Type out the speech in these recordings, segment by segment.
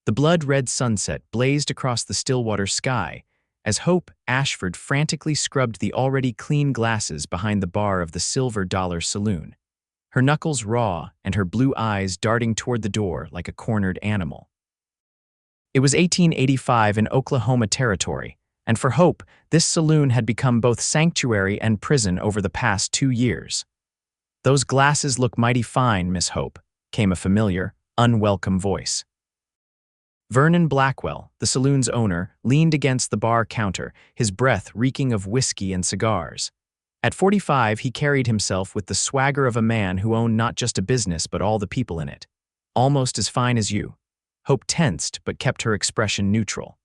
The blood-red sunset blazed across the Stillwater sky as Hope Ashford frantically scrubbed the already clean glasses behind the bar of the Silver Dollar Saloon, her knuckles raw and her blue eyes darting toward the door like a cornered animal. It was 1885 in Oklahoma Territory, and for Hope, this saloon had become both sanctuary and prison over the past 2 years. "Those glasses look mighty fine, Miss Hope," came a familiar, unwelcome voice. Vernon Blackwell, the saloon's owner, leaned against the bar counter, his breath reeking of whiskey and cigars. At 45, he carried himself with the swagger of a man who owned not just a business but all the people in it. "Almost as fine as you." Hope tensed but kept her expression neutral.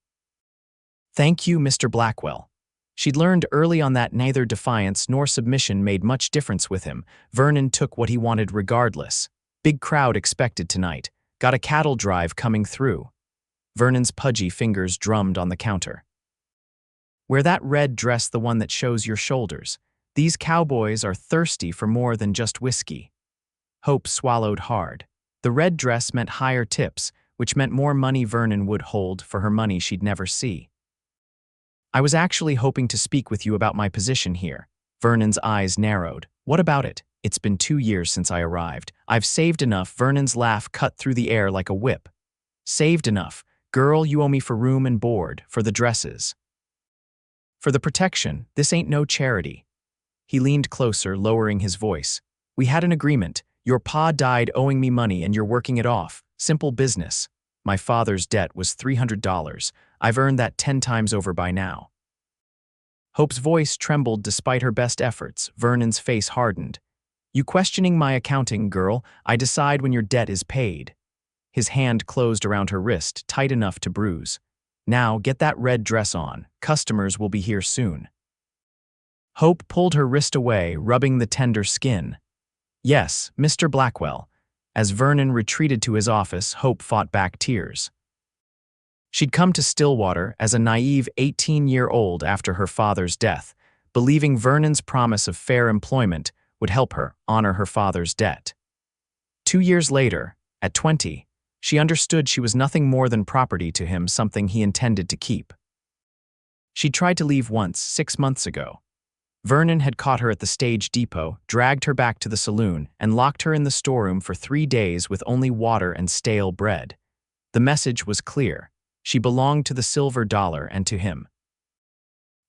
"Thank you, Mr. Blackwell." She'd learned early on that neither defiance nor submission made much difference with him. Vernon took what he wanted regardless. Big crowd expected tonight. Got a cattle drive coming through. Vernon's pudgy fingers drummed on the counter. "Wear that red dress, the one that shows your shoulders. These cowboys are thirsty for more than just whiskey." Hope swallowed hard. The red dress meant higher tips, which meant more money Vernon would hold for her money she'd never see. "I was actually hoping to speak with you about my position here." Vernon's eyes narrowed. "What about it? It's been 2 years since I arrived. I've saved enough." Vernon's laugh cut through the air like a whip. "Saved enough? Girl, you owe me for room and board, for the dresses, for the protection. This ain't no charity." He leaned closer, lowering his voice. "We had an agreement. Your pa died owing me money and you're working it off. Simple business. My father's debt was $300. I've earned that 10 times over by now." Hope's voice trembled despite her best efforts. Vernon's face hardened. "You questioning my accounting, girl? I decide when your debt is paid." His hand closed around her wrist, tight enough to bruise. "Now, get that red dress on. Customers will be here soon." Hope pulled her wrist away, rubbing the tender skin. "Yes, Mr. Blackwell." As Vernon retreated to his office, Hope fought back tears. She'd come to Stillwater as a naive 18-year-old after her father's death, believing Vernon's promise of fair employment would help her honor her father's debt. 2 years later, at 20, she understood she was nothing more than property to him, something he intended to keep. She'd tried to leave once, 6 months ago. Vernon had caught her at the stage depot, dragged her back to the saloon, and locked her in the storeroom for 3 days with only water and stale bread. The message was clear. She belonged to the Silver Dollar and to him.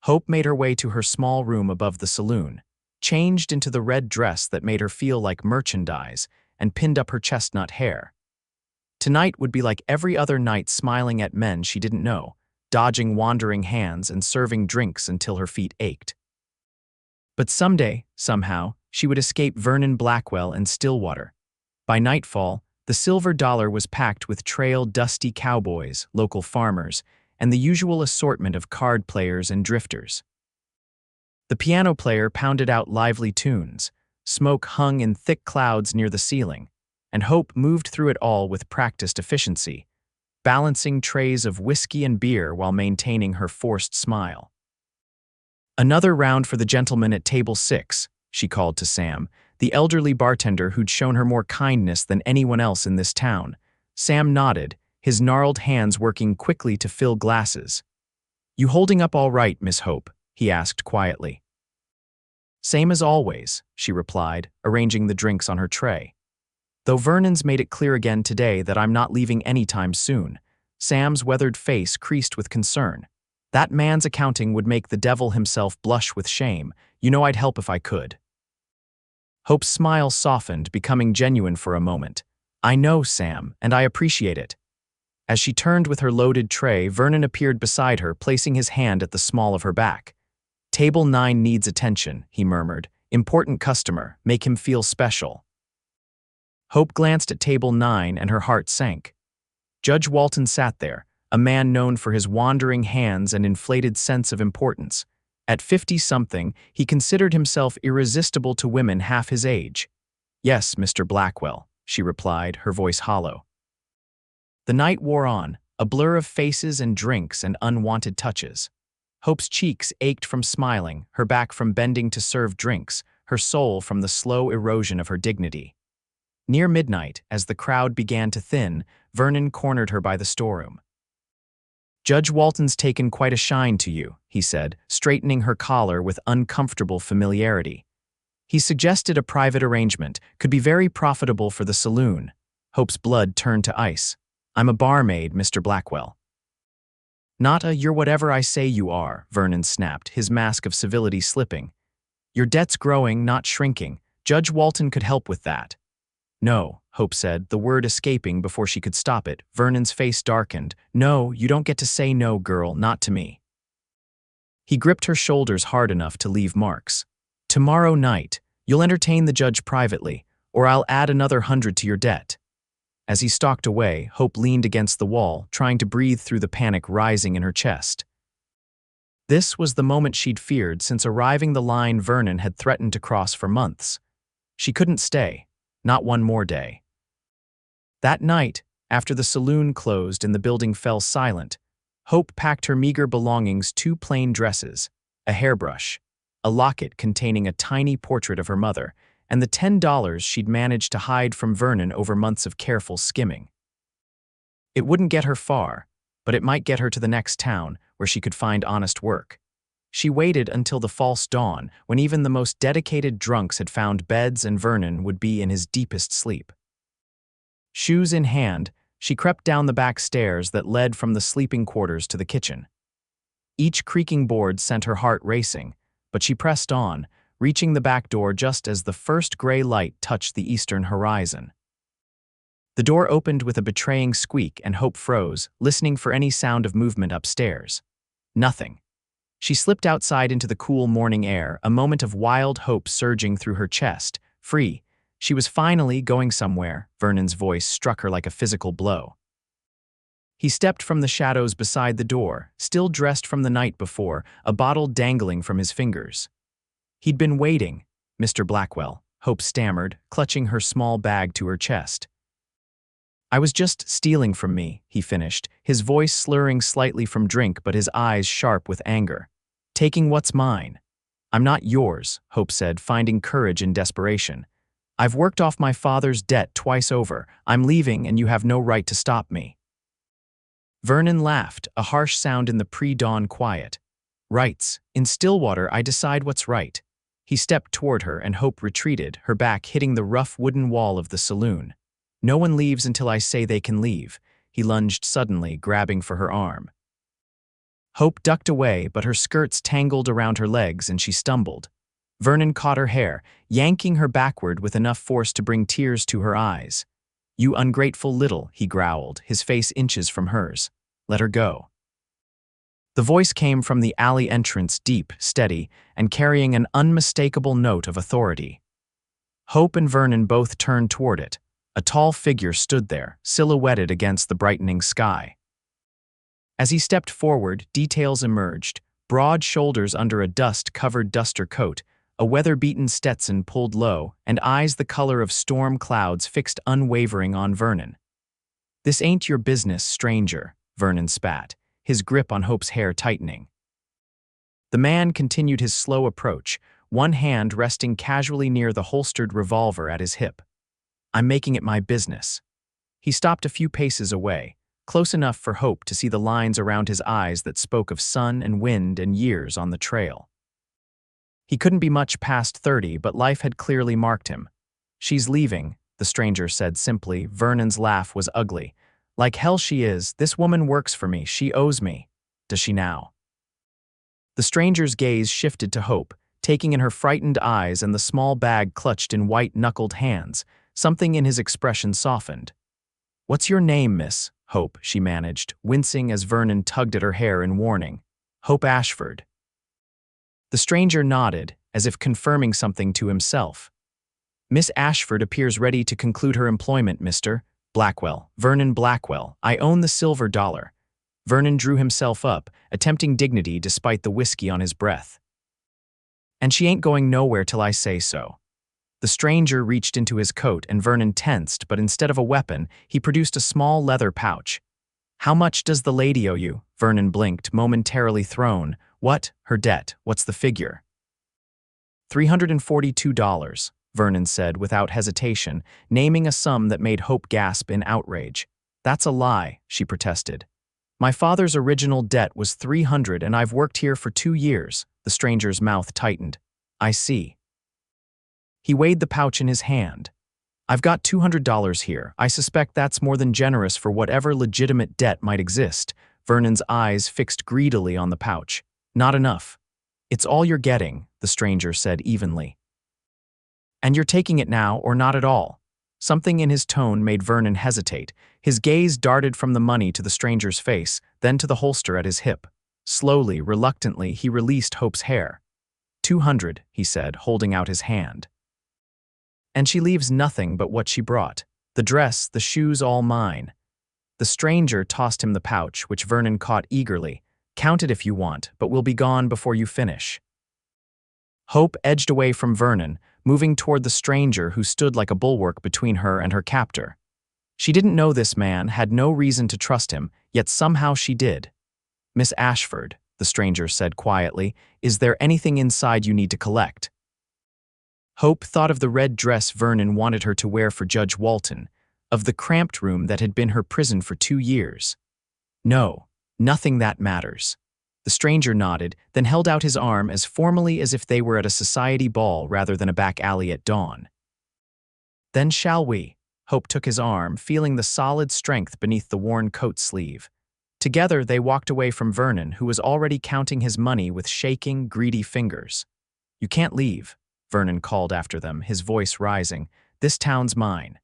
Hope made her way to her small room above the saloon, changed into the red dress that made her feel like merchandise, and pinned up her chestnut hair. Tonight would be like every other night, smiling at men she didn't know, dodging wandering hands and serving drinks until her feet ached. But someday, somehow, she would escape Vernon Blackwell and Stillwater. By nightfall, the Silver Dollar was packed with trail-dusty cowboys, local farmers, and the usual assortment of card players and drifters. The piano player pounded out lively tunes. Smoke hung in thick clouds near the ceiling, and Hope moved through it all with practiced efficiency, balancing trays of whiskey and beer while maintaining her forced smile. "Another round for the gentleman at table 6, she called to Sam, the elderly bartender who'd shown her more kindness than anyone else in this town. Sam nodded, his gnarled hands working quickly to fill glasses. "You holding up all right, Miss Hope?" he asked quietly. "Same as always," she replied, arranging the drinks on her tray. "Though Vernon's made it clear again today that I'm not leaving anytime soon." Sam's weathered face creased with concern. "That man's accounting would make the devil himself blush with shame. You know I'd help if I could." Hope's smile softened, becoming genuine for a moment. "I know, Sam, and I appreciate it." As she turned with her loaded tray, Vernon appeared beside her, placing his hand at the small of her back. "Table 9 needs attention," he murmured. "Important customer. Make him feel special." Hope glanced at table 9 and her heart sank. Judge Walton sat there, a man known for his wandering hands and inflated sense of importance. At 50-something, he considered himself irresistible to women half his age. "Yes, Mr. Blackwell," she replied, her voice hollow. The night wore on, a blur of faces and drinks and unwanted touches. Hope's cheeks ached from smiling, her back from bending to serve drinks, her soul from the slow erosion of her dignity. Near midnight, as the crowd began to thin, Vernon cornered her by the storeroom. "Judge Walton's taken quite a shine to you," he said, straightening her collar with uncomfortable familiarity. "He suggested a private arrangement could be very profitable for the saloon." Hope's blood turned to ice. "I'm a barmaid, Mr. Blackwell." "Not a you're whatever I say you are," Vernon snapped, his mask of civility slipping. "Your debt's growing, not shrinking. Judge Walton could help with that." "No," Hope said, the word escaping before she could stop it. Vernon's face darkened. "No, you don't get to say no, girl, not to me." He gripped her shoulders hard enough to leave marks. "Tomorrow night, you'll entertain the judge privately, or I'll add another 100 to your debt." As he stalked away, Hope leaned against the wall, trying to breathe through the panic rising in her chest. This was the moment she'd feared since arriving the line Vernon had threatened to cross for months. She couldn't stay, not one more day. That night, after the saloon closed and the building fell silent, Hope packed her meager belongings: 2 plain dresses, a hairbrush, a locket containing a tiny portrait of her mother, and the $10 she'd managed to hide from Vernon over months of careful skimming. It wouldn't get her far, but it might get her to the next town where she could find honest work. She waited until the false dawn, when even the most dedicated drunks had found beds and Vernon would be in his deepest sleep. Shoes in hand, she crept down the back stairs that led from the sleeping quarters to the kitchen. Each creaking board sent her heart racing, but she pressed on, reaching the back door just as the first gray light touched the eastern horizon. The door opened with a betraying squeak and Hope froze, listening for any sound of movement upstairs. Nothing. She slipped outside into the cool morning air, a moment of wild hope surging through her chest. Free. She was finally going somewhere. Vernon's voice struck her like a physical blow. He stepped from the shadows beside the door, still dressed from the night before, a bottle dangling from his fingers. "He'd been waiting, Mr. Blackwell," Hope stammered, clutching her small bag to her chest. "I was just stealing from me," he finished, his voice slurring slightly from drink but his eyes sharp with anger. "Taking what's mine." "I'm not yours," Hope said, finding courage in desperation. "I've worked off my father's debt twice over. I'm leaving and you have no right to stop me." Vernon laughed, a harsh sound in the pre-dawn quiet. "Rights. In Stillwater I decide what's right." He stepped toward her and Hope retreated, her back hitting the rough wooden wall of the saloon. "No one leaves until I say they can leave." He lunged suddenly, grabbing for her arm. Hope ducked away, but her skirts tangled around her legs and she stumbled. Vernon caught her hair, yanking her backward with enough force to bring tears to her eyes. "You ungrateful little," he growled, his face inches from hers. "Let her go." The voice came from the alley entrance, deep, steady, and carrying an unmistakable note of authority. Hope and Vernon both turned toward it. A tall figure stood there, silhouetted against the brightening sky. As he stepped forward, details emerged: broad shoulders under a dust-covered duster coat, a weather-beaten Stetson pulled low, and eyes the color of storm clouds fixed unwavering on Vernon. "This ain't your business, stranger," Vernon spat, his grip on Hope's hair tightening. The man continued his slow approach, one hand resting casually near the holstered revolver at his hip. "I'm making it my business." He stopped a few paces away, close enough for Hope to see the lines around his eyes that spoke of sun and wind and years on the trail. He couldn't be much past 30, but life had clearly marked him. "She's leaving," the stranger said simply. Vernon's laugh was ugly. "Like hell she is. This woman works for me. She owes me. Does she now?" The stranger's gaze shifted to Hope, taking in her frightened eyes and the small bag clutched in white-knuckled hands. Something in his expression softened. "What's your name, miss?" Hope, she managed, wincing as Vernon tugged at her hair in warning. "Hope Ashford." The stranger nodded, as if confirming something to himself. "Miss Ashford appears ready to conclude her employment, Mr. Blackwell. Vernon Blackwell. I own the Silver Dollar." Vernon drew himself up, attempting dignity despite the whiskey on his breath. "And she ain't going nowhere till I say so." The stranger reached into his coat and Vernon tensed, but instead of a weapon, he produced a small leather pouch. "How much does the lady owe you?" Vernon blinked, momentarily thrown. "What? Her debt? What's the figure?" $342, Vernon said without hesitation, naming a sum that made Hope gasp in outrage. That's a lie, she protested. My father's original debt was $300 and I've worked here for 2 years. The stranger's mouth tightened. I see. He weighed the pouch in his hand. I've got $200 here. I suspect that's more than generous for whatever legitimate debt might exist. Vernon's eyes fixed greedily on the pouch. Not enough. It's all you're getting, the stranger said evenly. And you're taking it now or not at all? Something in his tone made Vernon hesitate. His gaze darted from the money to the stranger's face, then to the holster at his hip. Slowly, reluctantly, he released Hope's hair. 200, he said, holding out his hand. And she leaves nothing but what she brought. The dress, the shoes, all mine. The stranger tossed him the pouch, which Vernon caught eagerly. Count it if you want, but we'll be gone before you finish. Hope edged away from Vernon, moving toward the stranger who stood like a bulwark between her and her captor. She didn't know this man, had no reason to trust him, yet somehow she did. Miss Ashford, the stranger said quietly, is there anything inside you need to collect? Hope thought of the red dress Vernon wanted her to wear for Judge Walton, of the cramped room that had been her prison for 2 years. No, nothing that matters. The stranger nodded, then held out his arm as formally as if they were at a society ball rather than a back alley at dawn. Then shall we? Hope took his arm, feeling the solid strength beneath the worn coat sleeve. Together they walked away from Vernon, who was already counting his money with shaking, greedy fingers. You can't leave, Vernon called after them, his voice rising. This town's mine.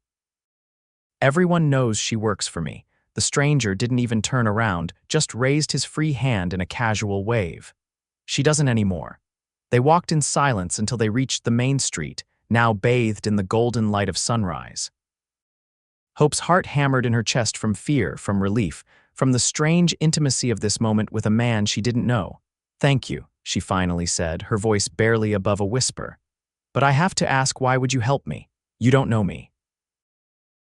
Everyone knows she works for me. The stranger didn't even turn around, just raised his free hand in a casual wave. She doesn't anymore. They walked in silence until they reached the main street, now bathed in the golden light of sunrise. Hope's heart hammered in her chest from fear, from relief, from the strange intimacy of this moment with a man she didn't know. Thank you, she finally said, her voice barely above a whisper. But I have to ask, why would you help me? You don't know me.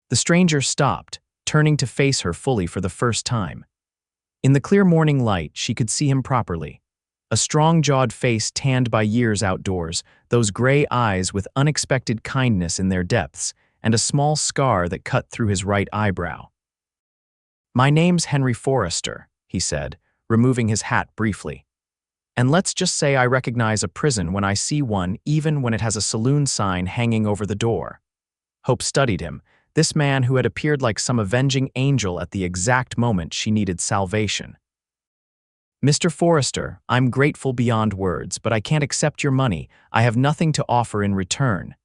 The stranger stopped, turning to face her fully for the first time. In the clear morning light, she could see him properly. A strong-jawed face tanned by years outdoors, those gray eyes with unexpected kindness in their depths, and a small scar that cut through his right eyebrow. My name's Henry Forrester, he said, removing his hat briefly. And let's just say I recognize a prison when I see one, even when it has a saloon sign hanging over the door. Hope studied him, this man who had appeared like some avenging angel at the exact moment she needed salvation. Mr. Forrester, I'm grateful beyond words, but I can't accept your money. I have nothing to offer in return.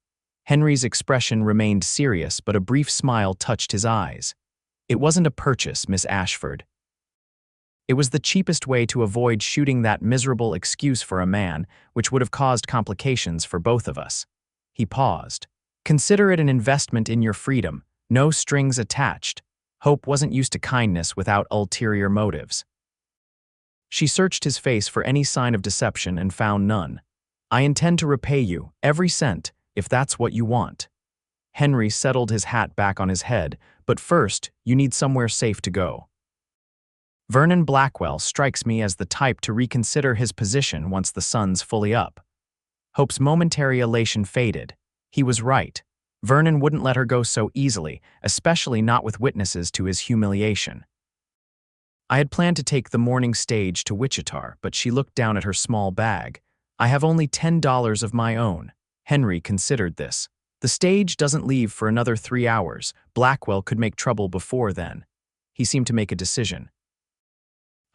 Henry's expression remained serious, but a brief smile touched his eyes. It wasn't a purchase, Miss Ashford. It was the cheapest way to avoid shooting that miserable excuse for a man, which would have caused complications for both of us. He paused. Consider it an investment in your freedom, no strings attached. Hope wasn't used to kindness without ulterior motives. She searched his face for any sign of deception and found none. I intend to repay you, every cent, if that's what you want. Henry settled his hat back on his head, but first, you need somewhere safe to go. Vernon Blackwell strikes me as the type to reconsider his position once the sun's fully up. Hope's momentary elation faded. He was right. Vernon wouldn't let her go so easily, especially not with witnesses to his humiliation. I had planned to take the morning stage to Wichita, but she looked down at her small bag. I have only $10 of my own. Henry considered this. The stage doesn't leave for another 3 hours. Blackwell could make trouble before then. He seemed to make a decision.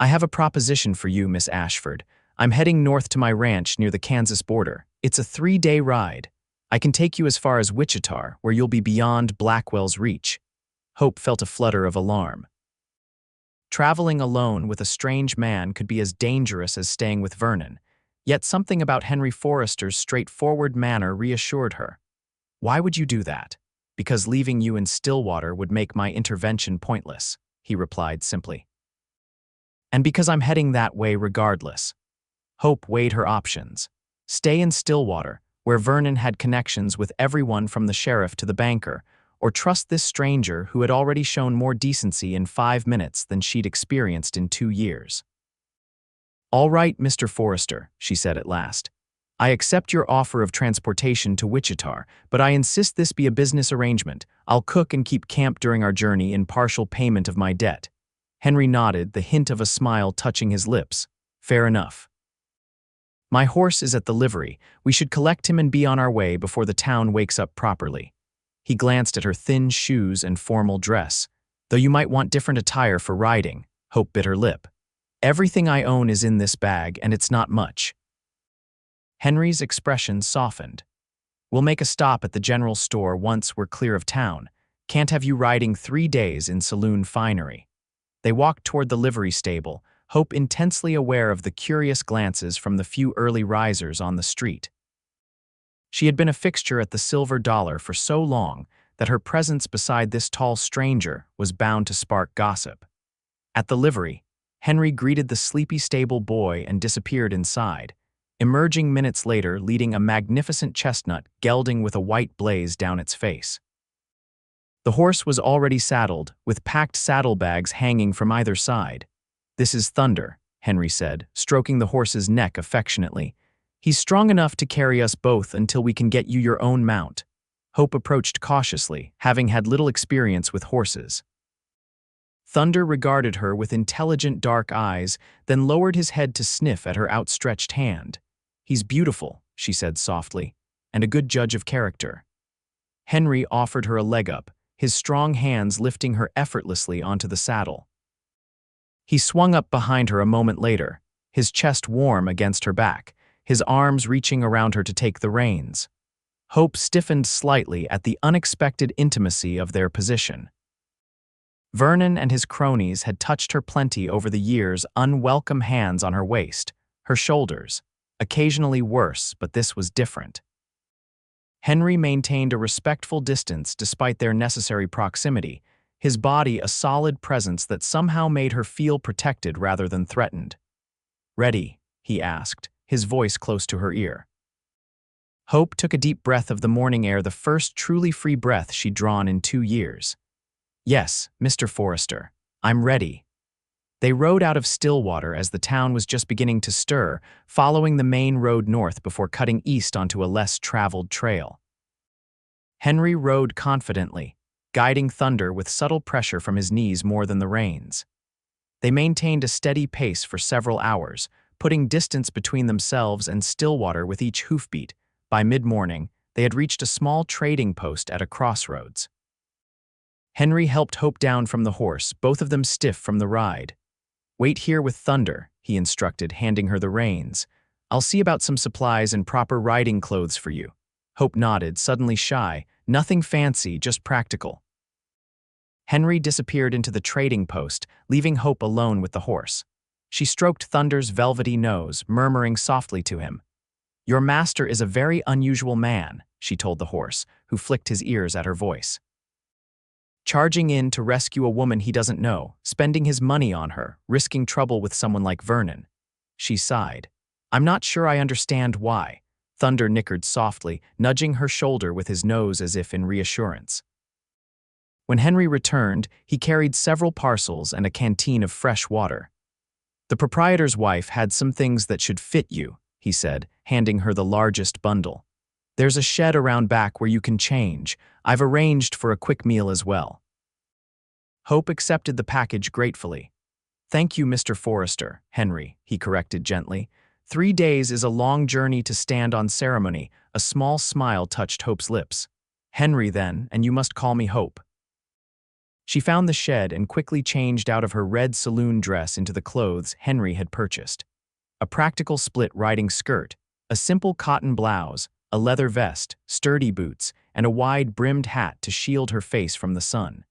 I have a proposition for you, Miss Ashford. I'm heading north to my ranch near the Kansas border. It's a 3-day ride. I can take you as far as Wichita, where you'll be beyond Blackwell's reach. Hope felt a flutter of alarm. Traveling alone with a strange man could be as dangerous as staying with Vernon, yet something about Henry Forrester's straightforward manner reassured her. Why would you do that? Because leaving you in Stillwater would make my intervention pointless, he replied simply. And because I'm heading that way regardless. Hope weighed her options. Stay in Stillwater, where Vernon had connections with everyone from the sheriff to the banker, or trust this stranger who had already shown more decency in 5 minutes than she'd experienced in 2 years. All right, Mr. Forrester, she said at last. I accept your offer of transportation to Wichita, but I insist this be a business arrangement. I'll cook and keep camp during our journey in partial payment of my debt." Henry nodded, the hint of a smile touching his lips. "Fair enough. My horse is at the livery. We should collect him and be on our way before the town wakes up properly." He glanced at her thin shoes and formal dress. "Though you might want different attire for riding," Hope bit her lip. "Everything I own is in this bag, and it's not much." Henry's expression softened. "We'll make a stop at the general store once we're clear of town. Can't have you riding 3 days in saloon finery." They walked toward the livery stable, Hope intensely aware of the curious glances from the few early risers on the street. She had been a fixture at the Silver Dollar for so long that her presence beside this tall stranger was bound to spark gossip. At the livery, Henry greeted the sleepy stable boy and disappeared inside, emerging minutes later leading a magnificent chestnut gelding with a white blaze down its face. The horse was already saddled, with packed saddlebags hanging from either side. "This is Thunder," Henry said, stroking the horse's neck affectionately. "He's strong enough to carry us both until we can get you your own mount." Hope approached cautiously, having had little experience with horses. Thunder regarded her with intelligent dark eyes, then lowered his head to sniff at her outstretched hand. "He's beautiful," she said softly, "and a good judge of character." Henry offered her a leg up, his strong hands lifting her effortlessly onto the saddle. He swung up behind her a moment later, his chest warm against her back, his arms reaching around her to take the reins. Hope stiffened slightly at the unexpected intimacy of their position. Vernon and his cronies had touched her plenty over the years, unwelcome hands on her waist, her shoulders, occasionally worse, but this was different. Henry maintained a respectful distance despite their necessary proximity, his body a solid presence that somehow made her feel protected rather than threatened. "Ready?" he asked, his voice close to her ear. Hope took a deep breath of the morning air, the first truly free breath she'd drawn in 2 years. "Yes, Mr. Forrester, I'm ready." They rode out of Stillwater as the town was just beginning to stir, following the main road north before cutting east onto a less traveled trail. Henry rode confidently, guiding Thunder with subtle pressure from his knees more than the reins. They maintained a steady pace for several hours, putting distance between themselves and Stillwater with each hoofbeat. By mid-morning, they had reached a small trading post at a crossroads. Henry helped Hope down from the horse, both of them stiff from the ride. "Wait here with Thunder," he instructed, handing her the reins. "I'll see about some supplies and proper riding clothes for you." Hope nodded, suddenly shy. "Nothing fancy, just practical." Henry disappeared into the trading post, leaving Hope alone with the horse. She stroked Thunder's velvety nose, murmuring softly to him. "Your master is a very unusual man," she told the horse, who flicked his ears at her voice. "Charging in to rescue a woman he doesn't know, spending his money on her, risking trouble with someone like Vernon." She sighed. "I'm not sure I understand why." Thunder nickered softly, nudging her shoulder with his nose as if in reassurance. When Henry returned, he carried several parcels and a canteen of fresh water. "The proprietor's wife had some things that should fit you," he said, handing her the largest bundle. "There's a shed around back where you can change. I've arranged for a quick meal as well." Hope accepted the package gratefully. "Thank you, Mr. Forrester," Henry, he corrected gently. 3 days is a long journey to stand on ceremony." A small smile touched Hope's lips. "Henry, then, and you must call me Hope." She found the shed and quickly changed out of her red saloon dress into the clothes Henry had purchased. A practical split riding skirt, a simple cotton blouse, a leather vest, sturdy boots, and a wide-brimmed hat to shield her face from the sun.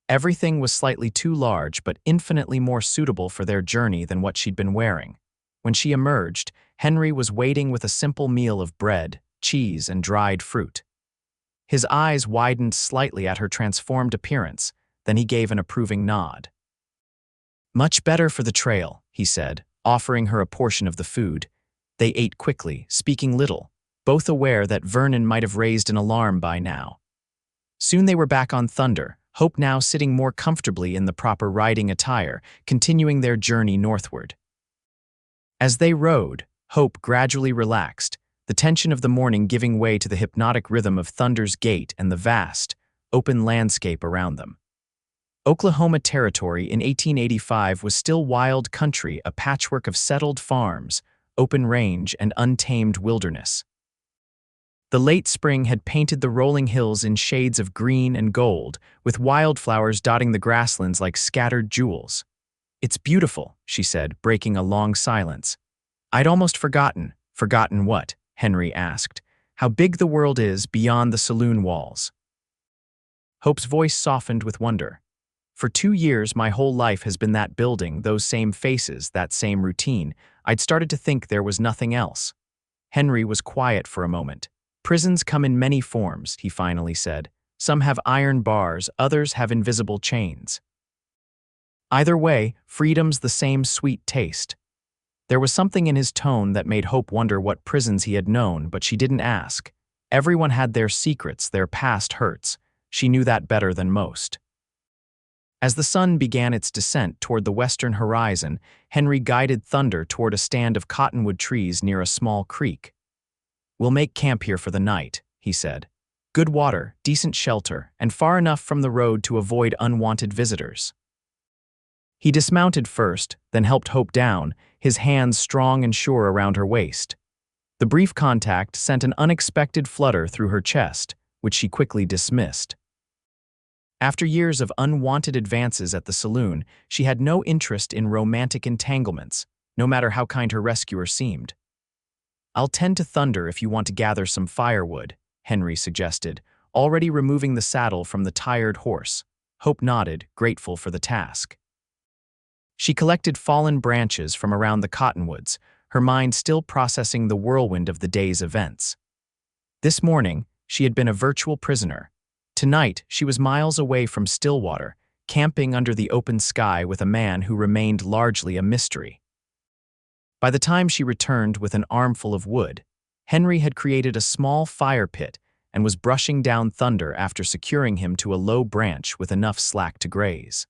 Everything was slightly too large but infinitely more suitable for their journey than what she'd been wearing. When she emerged, Henry was waiting with a simple meal of bread, cheese, and dried fruit. His eyes widened slightly at her transformed appearance, then he gave an approving nod. "Much better for the trail," he said, offering her a portion of the food. They ate quickly, speaking little, both aware that Vernon might have raised an alarm by now. Soon they were back on Thunder, Hope now sitting more comfortably in the proper riding attire, continuing their journey northward. As they rode, Hope gradually relaxed, the tension of the morning giving way to the hypnotic rhythm of thunder's gate and the vast, open landscape around them. Oklahoma Territory in 1885 was still wild country, a patchwork of settled farms, open range, and untamed wilderness. The late spring had painted the rolling hills in shades of green and gold, with wildflowers dotting the grasslands like scattered jewels. "It's beautiful," she said, breaking a long silence. "I'd almost forgotten." "Forgotten what?" Henry asked. "How big the world is beyond the saloon walls." Hope's voice softened with wonder. "For 2 years, my whole life has been that building, those same faces, that same routine. I'd started to think there was nothing else." Henry was quiet for a moment. "Prisons come in many forms," he finally said. "Some have iron bars, others have invisible chains. Either way, freedom's the same sweet taste." There was something in his tone that made Hope wonder what prisons he had known, but she didn't ask. Everyone had their secrets, their past hurts. She knew that better than most. As the sun began its descent toward the western horizon, Henry guided Thunder toward a stand of cottonwood trees near a small creek. "We'll make camp here for the night," he said. "Good water, decent shelter, and far enough from the road to avoid unwanted visitors." He dismounted first, then helped Hope down, his hands strong and sure around her waist. The brief contact sent an unexpected flutter through her chest, which she quickly dismissed. After years of unwanted advances at the saloon, she had no interest in romantic entanglements, no matter how kind her rescuer seemed. "I'll tend to Thunder if you want to gather some firewood," Henry suggested, already removing the saddle from the tired horse. Hope nodded, grateful for the task. She collected fallen branches from around the cottonwoods, her mind still processing the whirlwind of the day's events. This morning, she had been a virtual prisoner. Tonight, she was miles away from Stillwater, camping under the open sky with a man who remained largely a mystery. By the time she returned with an armful of wood, Henry had created a small fire pit and was brushing down Thunder after securing him to a low branch with enough slack to graze.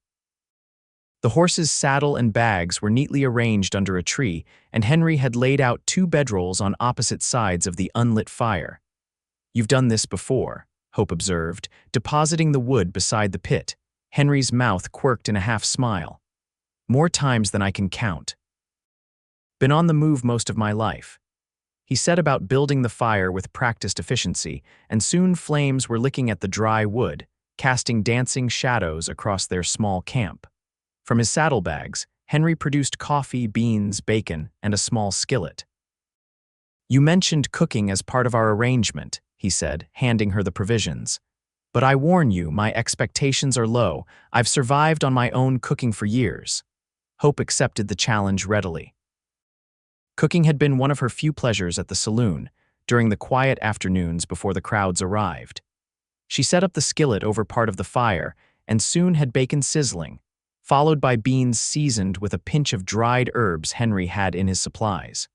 The horse's saddle and bags were neatly arranged under a tree, and Henry had laid out 2 bedrolls on opposite sides of the unlit fire. "You've done this before," Hope observed, depositing the wood beside the pit. Henry's mouth quirked in a half-smile. "More times than I can count. Been on the move most of my life." He set about building the fire with practiced efficiency, and soon flames were licking at the dry wood, casting dancing shadows across their small camp. From his saddlebags, Henry produced coffee, beans, bacon, and a small skillet. "You mentioned cooking as part of our arrangement," he said, handing her the provisions. "But I warn you, my expectations are low. I've survived on my own cooking for years." Hope accepted the challenge readily. Cooking had been one of her few pleasures at the saloon, during the quiet afternoons before the crowds arrived. She set up the skillet over part of the fire, and soon had bacon sizzling, followed by beans seasoned with a pinch of dried herbs Henry had in his supplies.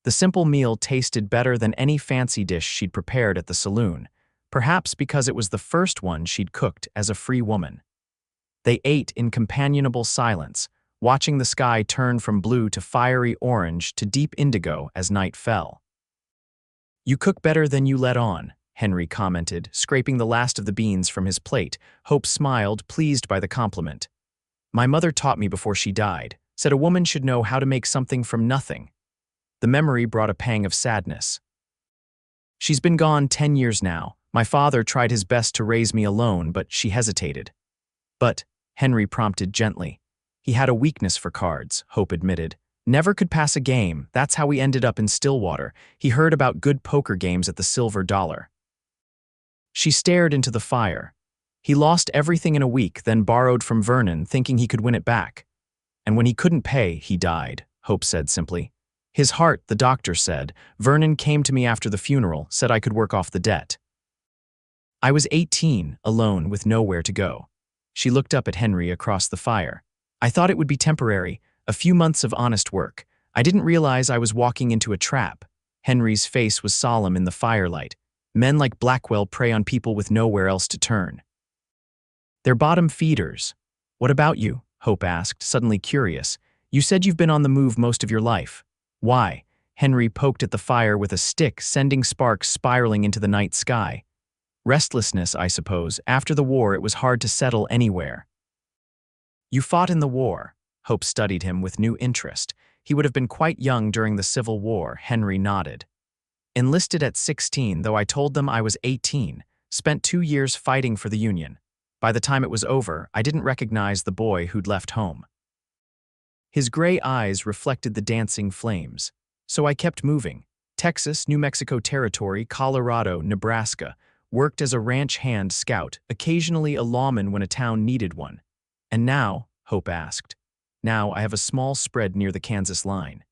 The simple meal tasted better than any fancy dish she'd prepared at the saloon, perhaps because it was the first one she'd cooked as a free woman. They ate in companionable silence, watching the sky turn from blue to fiery orange to deep indigo as night fell. "You cook better than you let on," Henry commented, scraping the last of the beans from his plate. Hope smiled, pleased by the compliment. "My mother taught me before she died, said a woman should know how to make something from nothing." The memory brought a pang of sadness. "She's been gone 10 years now. My father tried his best to raise me alone, but she hesitated." "But," Henry prompted gently. "He had a weakness for cards," Hope admitted. "Never could pass a game. That's how we ended up in Stillwater. He heard about good poker games at the Silver Dollar." She stared into the fire. "He lost everything in a week, then borrowed from Vernon, thinking he could win it back. And when he couldn't pay, he died," Hope said simply. "His heart, the doctor said. Vernon came to me after the funeral, said I could work off the debt. I was 18, alone, with nowhere to go." She looked up at Henry across the fire. "I thought it would be temporary, a few months of honest work. I didn't realize I was walking into a trap." Henry's face was solemn in the firelight. "Men like Blackwell prey on people with nowhere else to turn. They're bottom feeders." "What about you?" Hope asked, suddenly curious. "You said you've been on the move most of your life." Why? Henry poked at the fire with a stick, sending sparks spiraling into the night sky. Restlessness, I suppose. After the war, it was hard to settle anywhere. You fought in the war. Hope studied him with new interest. He would have been quite young during the Civil War. Henry nodded. Enlisted at 16, though I told them I was 18. Spent 2 years fighting for the Union. By the time it was over, I didn't recognize the boy who'd left home. His gray eyes reflected the dancing flames. So I kept moving. Texas, New Mexico Territory, Colorado, Nebraska. Worked as a ranch hand scout, occasionally a lawman when a town needed one. And now, Hope asked. Now I have a small spread near the Kansas line.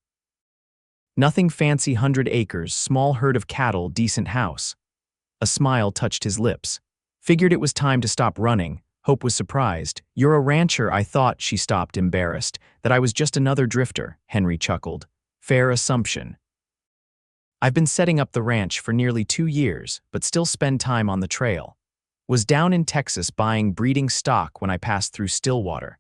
Nothing fancy, 100 acres, small herd of cattle, decent house. A smile touched his lips. Figured it was time to stop running. Hope was surprised. You're a rancher, I thought. She stopped, embarrassed. That I was just another drifter, Henry chuckled. Fair assumption. I've been setting up the ranch for nearly 2 years, but still spend time on the trail. Was down in Texas buying breeding stock when I passed through Stillwater.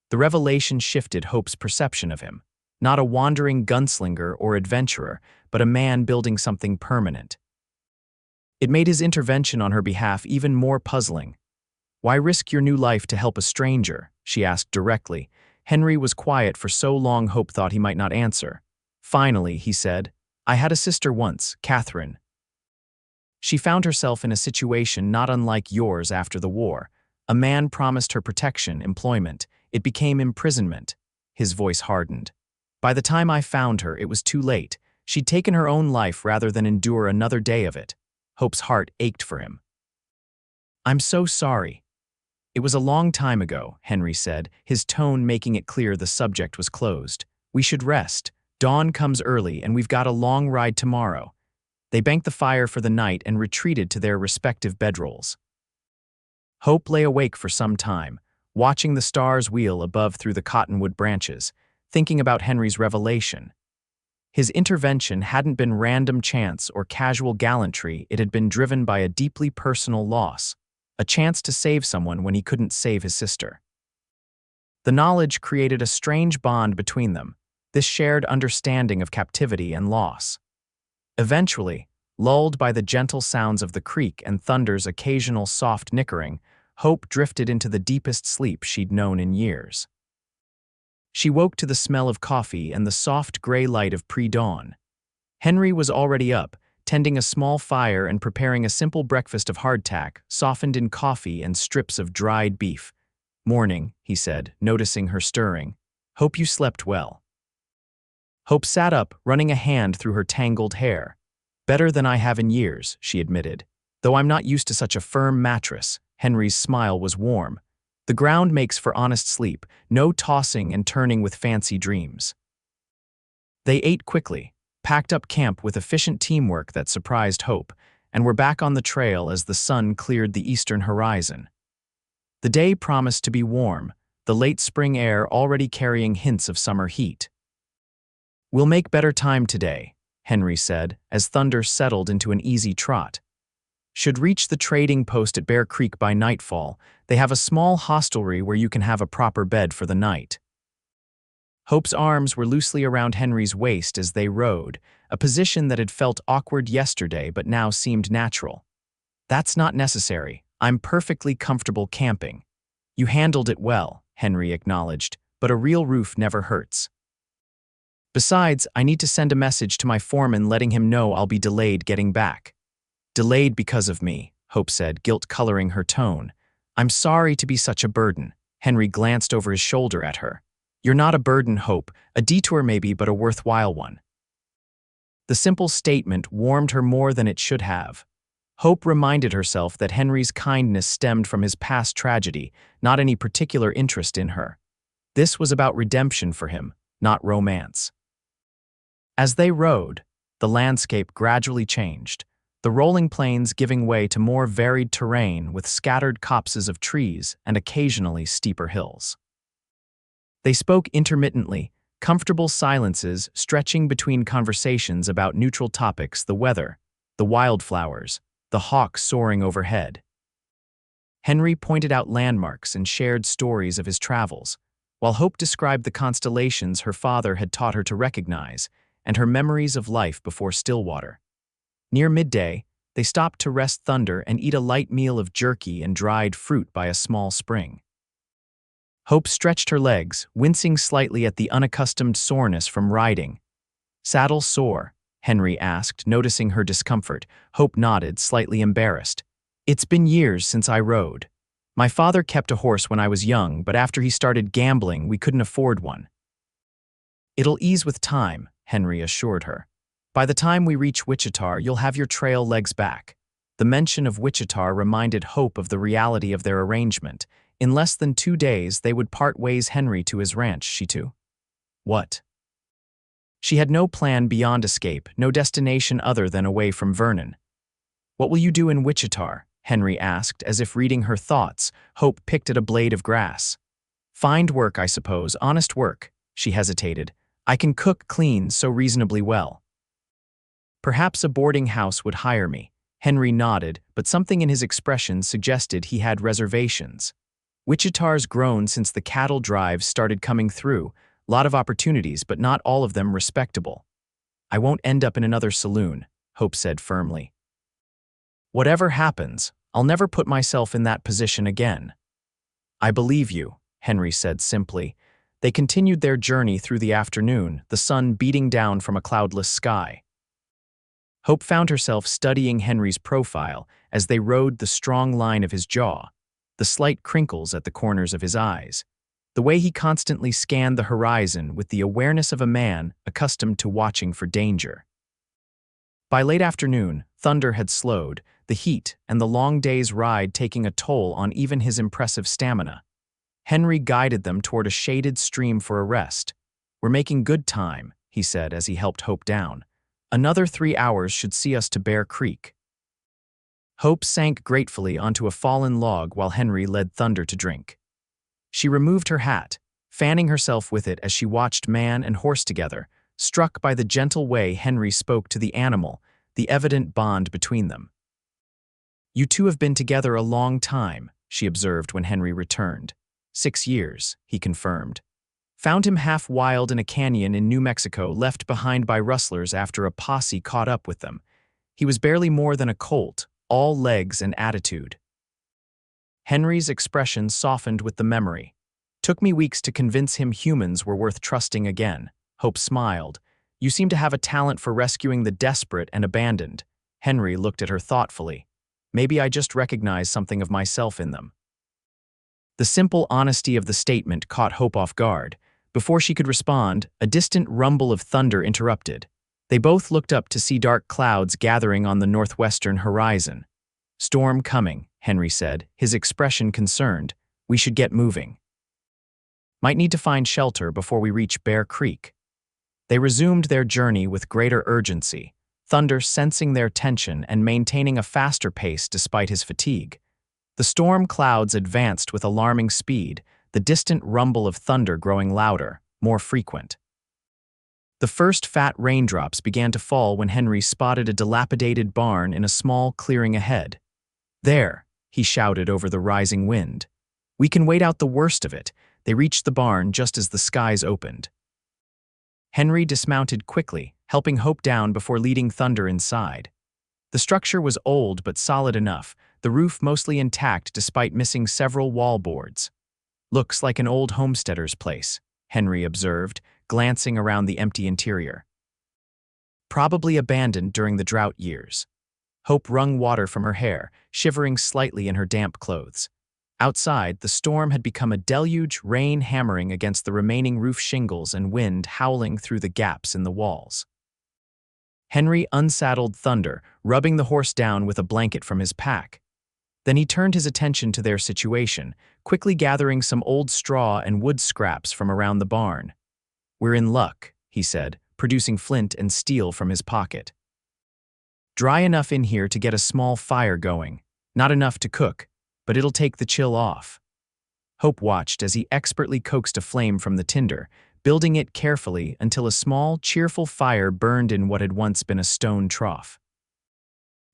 The revelation shifted Hope's perception of him. Not a wandering gunslinger or adventurer, but a man building something permanent. It made his intervention on her behalf even more puzzling. Why risk your new life to help a stranger? She asked directly. Henry was quiet for so long Hope thought he might not answer. Finally, he said, I had a sister once, Catherine. She found herself in a situation not unlike yours after the war. A man promised her protection, employment. It became imprisonment. His voice hardened. By the time I found her, it was too late. She'd taken her own life rather than endure another day of it. Hope's heart ached for him. I'm so sorry. It was a long time ago, Henry said, his tone making it clear the subject was closed. We should rest. Dawn comes early and we've got a long ride tomorrow. They banked the fire for the night and retreated to their respective bedrolls. Hope lay awake for some time, watching the stars wheel above through the cottonwood branches, thinking about Henry's revelation. His intervention hadn't been random chance or casual gallantry, it had been driven by a deeply personal loss, a chance to save someone when he couldn't save his sister. The knowledge created a strange bond between them, this shared understanding of captivity and loss. Eventually, lulled by the gentle sounds of the creek and thunder's occasional soft nickering, Hope drifted into the deepest sleep she'd known in years. She woke to the smell of coffee and the soft gray light of pre-dawn. Henry was already up, tending a small fire and preparing a simple breakfast of hardtack, softened in coffee and strips of dried beef. Morning, he said, noticing her stirring. Hope you slept well. Hope sat up, running a hand through her tangled hair. Better than I have in years, she admitted. Though I'm not used to such a firm mattress. Henry's smile was warm. The ground makes for honest sleep, no tossing and turning with fancy dreams. They ate quickly, packed up camp with efficient teamwork that surprised Hope, and were back on the trail as the sun cleared the eastern horizon. The day promised to be warm, the late spring air already carrying hints of summer heat. We'll make better time today, Henry said, as thunder settled into an easy trot. Should reach the trading post at Bear Creek by nightfall. They have a small hostelry where you can have a proper bed for the night. Hope's arms were loosely around Henry's waist as they rode, a position that had felt awkward yesterday but now seemed natural. That's not necessary. I'm perfectly comfortable camping. You handled it well, Henry acknowledged, but a real roof never hurts. Besides, I need to send a message to my foreman letting him know I'll be delayed getting back. Delayed because of me, Hope said, guilt coloring her tone. I'm sorry to be such a burden. Henry glanced over his shoulder at her. You're not a burden, Hope. A detour maybe, but a worthwhile one. The simple statement warmed her more than it should have. Hope reminded herself that Henry's kindness stemmed from his past tragedy, not any particular interest in her. This was about redemption for him, not romance. As they rode, the landscape gradually changed, the rolling plains giving way to more varied terrain with scattered copses of trees and occasionally steeper hills. They spoke intermittently, comfortable silences stretching between conversations about neutral topics: the weather, the wildflowers, the hawks soaring overhead. Henry pointed out landmarks and shared stories of his travels, while Hope described the constellations her father had taught her to recognize, and her memories of life before Stillwater. Near midday, they stopped to rest Thunder and eat a light meal of jerky and dried fruit by a small spring. Hope stretched her legs, wincing slightly at the unaccustomed soreness from riding. "Saddle sore?" Henry asked, noticing her discomfort. Hope nodded, slightly embarrassed. "It's been years since I rode. My father kept a horse when I was young, but after he started gambling, we couldn't afford one." "It'll ease with time," Henry assured her. "By the time we reach Wichita, you'll have your trail legs back." The mention of Wichita reminded Hope of the reality of their arrangement. In less than 2 days, they would part ways Henry to his ranch, she too. What? She had no plan beyond escape, no destination other than away from Vernon. "What will you do in Wichita?" Henry asked, as if reading her thoughts. Hope picked at a blade of grass. "Find work, I suppose, honest work." She hesitated. "I can cook clean so reasonably well." "Perhaps a boarding house would hire me." Henry nodded, but something in his expression suggested he had reservations. Wichita's grown since the cattle drives started coming through. Lot of opportunities, but not all of them respectable. "I won't end up in another saloon," Hope said firmly. "Whatever happens, I'll never put myself in that position again." "I believe you," Henry said simply. They continued their journey through the afternoon, the sun beating down from a cloudless sky. Hope found herself studying Henry's profile as they rode, the strong line of his jaw, the slight crinkles at the corners of his eyes, the way he constantly scanned the horizon with the awareness of a man accustomed to watching for danger. By late afternoon, Thunder had slowed, the heat and the long day's ride taking a toll on even his impressive stamina. Henry guided them toward a shaded stream for a rest. "We're making good time," he said as he helped Hope down. "Another 3 hours should see us to Bear Creek." Hope sank gratefully onto a fallen log while Henry led Thunder to drink. She removed her hat, fanning herself with it as she watched man and horse together, struck by the gentle way Henry spoke to the animal, the evident bond between them. "You two have been together a long time," she observed when Henry returned. 6 years, he confirmed. "Found him half wild in a canyon in New Mexico, left behind by rustlers after a posse caught up with them. He was barely more than a colt, all legs and attitude." Henry's expression softened with the memory. "Took me weeks to convince him humans were worth trusting again." Hope smiled. "You seem to have a talent for rescuing the desperate and abandoned." Henry looked at her thoughtfully. "Maybe I just recognize something of myself in them." The simple honesty of the statement caught Hope off guard. Before she could respond, a distant rumble of thunder interrupted. They both looked up to see dark clouds gathering on the northwestern horizon. "Storm coming," Henry said, his expression concerned. "We should get moving. Might need to find shelter before we reach Bear Creek." They resumed their journey with greater urgency, Thunder sensing their tension and maintaining a faster pace despite his fatigue. The storm clouds advanced with alarming speed, the distant rumble of thunder growing louder, more frequent. The first fat raindrops began to fall when Henry spotted a dilapidated barn in a small clearing ahead. "There," he shouted over the rising wind. "We can wait out the worst of it." They reached the barn just as the skies opened. Henry dismounted quickly, helping Hope down before leading Thunder inside. The structure was old but solid enough, the roof mostly intact despite missing several wall boards. "Looks like an old homesteader's place," Henry observed, glancing around the empty interior. "Probably abandoned during the drought years." Hope wrung water from her hair, shivering slightly in her damp clothes. Outside, the storm had become a deluge, rain hammering against the remaining roof shingles and wind howling through the gaps in the walls. Henry unsaddled Thunder, rubbing the horse down with a blanket from his pack. Then he turned his attention to their situation, quickly gathering some old straw and wood scraps from around the barn. "We're in luck," he said, producing flint and steel from his pocket. "Dry enough in here to get a small fire going. Not enough to cook, but it'll take the chill off." Hope watched as he expertly coaxed a flame from the tinder, building it carefully until a small, cheerful fire burned in what had once been a stone trough.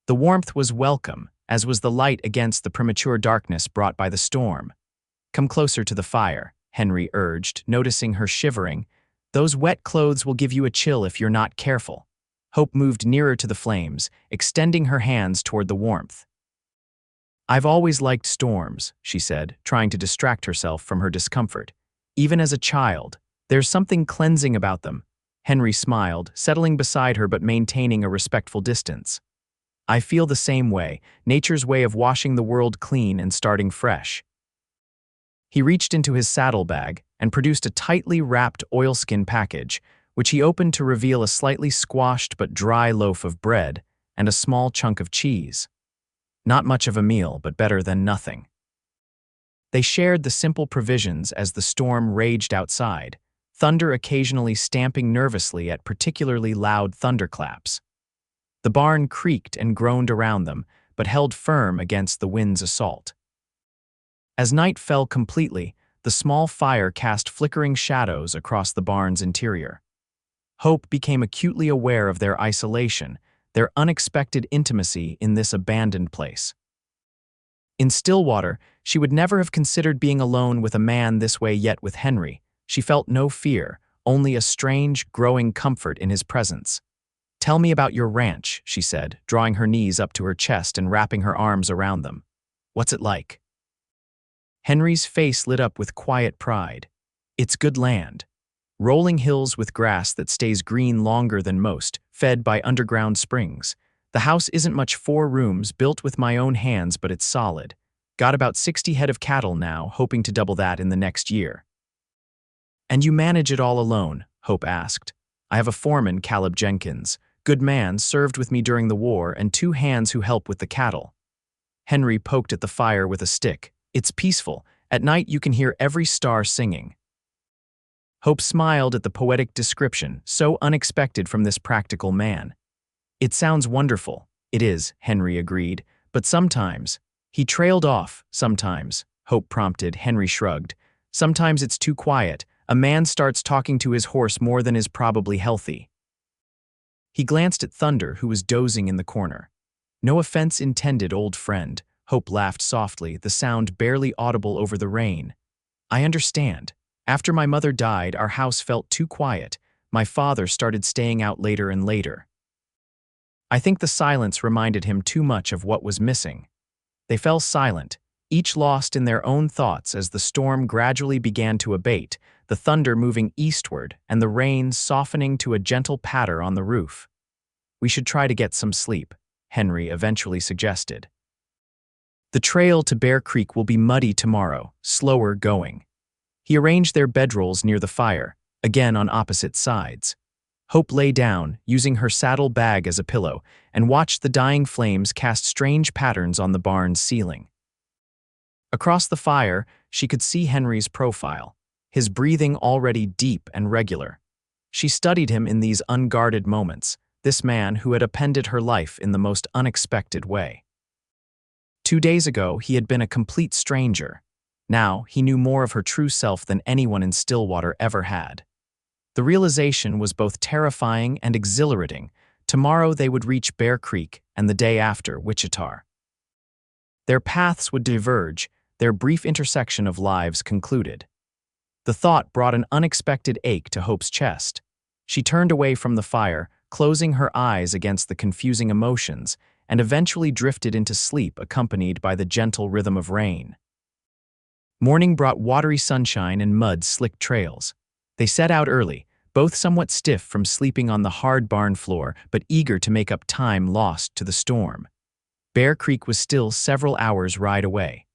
The warmth was welcome, as was the light against the premature darkness brought by the storm. "Come closer to the fire," Henry urged, noticing her shivering. Those wet clothes will give you a chill if you're not careful. Hope moved nearer to the flames, extending her hands toward the warmth. I've always liked storms, she said, trying to distract herself from her discomfort. Even as a child, there's something cleansing about them. Henry smiled, settling beside her but maintaining a respectful distance. I feel the same way, nature's way of washing the world clean and starting fresh. He reached into his saddlebag and produced a tightly wrapped oilskin package, which he opened to reveal a slightly squashed but dry loaf of bread and a small chunk of cheese. Not much of a meal, but better than nothing. They shared the simple provisions as the storm raged outside, thunder occasionally stamping nervously at particularly loud thunderclaps. The barn creaked and groaned around them, but held firm against the wind's assault. As night fell completely, the small fire cast flickering shadows across the barn's interior. Hope became acutely aware of their isolation, their unexpected intimacy in this abandoned place. In Stillwater, she would never have considered being alone with a man this way, yet with Henry, she felt no fear, only a strange, growing comfort in his presence. "Tell me about your ranch," she said, drawing her knees up to her chest and wrapping her arms around them. "What's it like?" Henry's face lit up with quiet pride. "It's good land. Rolling hills with grass that stays green longer than most, fed by underground springs. The house isn't much, 4 rooms, built with my own hands, but it's solid. Got about 60 head of cattle now, hoping to double that in the next year." "And you manage it all alone?" Hope asked. "I have a foreman, Caleb Jenkins. Good man, served with me during the war, and 2 hands who help with the cattle." Henry poked at the fire with a stick. "It's peaceful. At night you can hear every star singing." Hope smiled at the poetic description, so unexpected from this practical man. "It sounds wonderful." "It is," Henry agreed. "But sometimes—" He trailed off. "Sometimes," Hope prompted. Henry shrugged. "Sometimes it's too quiet. A man starts talking to his horse more than is probably healthy." He glanced at Thunder, who was dozing in the corner. "No offense intended, old friend." Hope laughed softly, the sound barely audible over the rain. "I understand. After my mother died, our house felt too quiet. My father started staying out later and later." I think the silence reminded him too much of what was missing. They fell silent, each lost in their own thoughts as the storm gradually began to abate, the thunder moving eastward and the rain softening to a gentle patter on the roof. "We should try to get some sleep," Henry eventually suggested. "The trail to Bear Creek will be muddy tomorrow, slower going." He arranged their bedrolls near the fire, again on opposite sides. Hope lay down, using her saddle bag as a pillow, and watched the dying flames cast strange patterns on the barn's ceiling. Across the fire, she could see Henry's profile, his breathing already deep and regular. She studied him in these unguarded moments, this man who had upended her life in the most unexpected way. 2 days ago, he had been a complete stranger. Now, he knew more of her true self than anyone in Stillwater ever had. The realization was both terrifying and exhilarating. Tomorrow they would reach Bear Creek, and the day after, Wichita. Their paths would diverge, their brief intersection of lives concluded. The thought brought an unexpected ache to Hope's chest. She turned away from the fire, closing her eyes against the confusing emotions, and eventually drifted into sleep accompanied by the gentle rhythm of rain. Morning brought watery sunshine and mud-slicked trails. They set out early, both somewhat stiff from sleeping on the hard barn floor, but eager to make up time lost to the storm. Bear Creek was still several hours' ride away.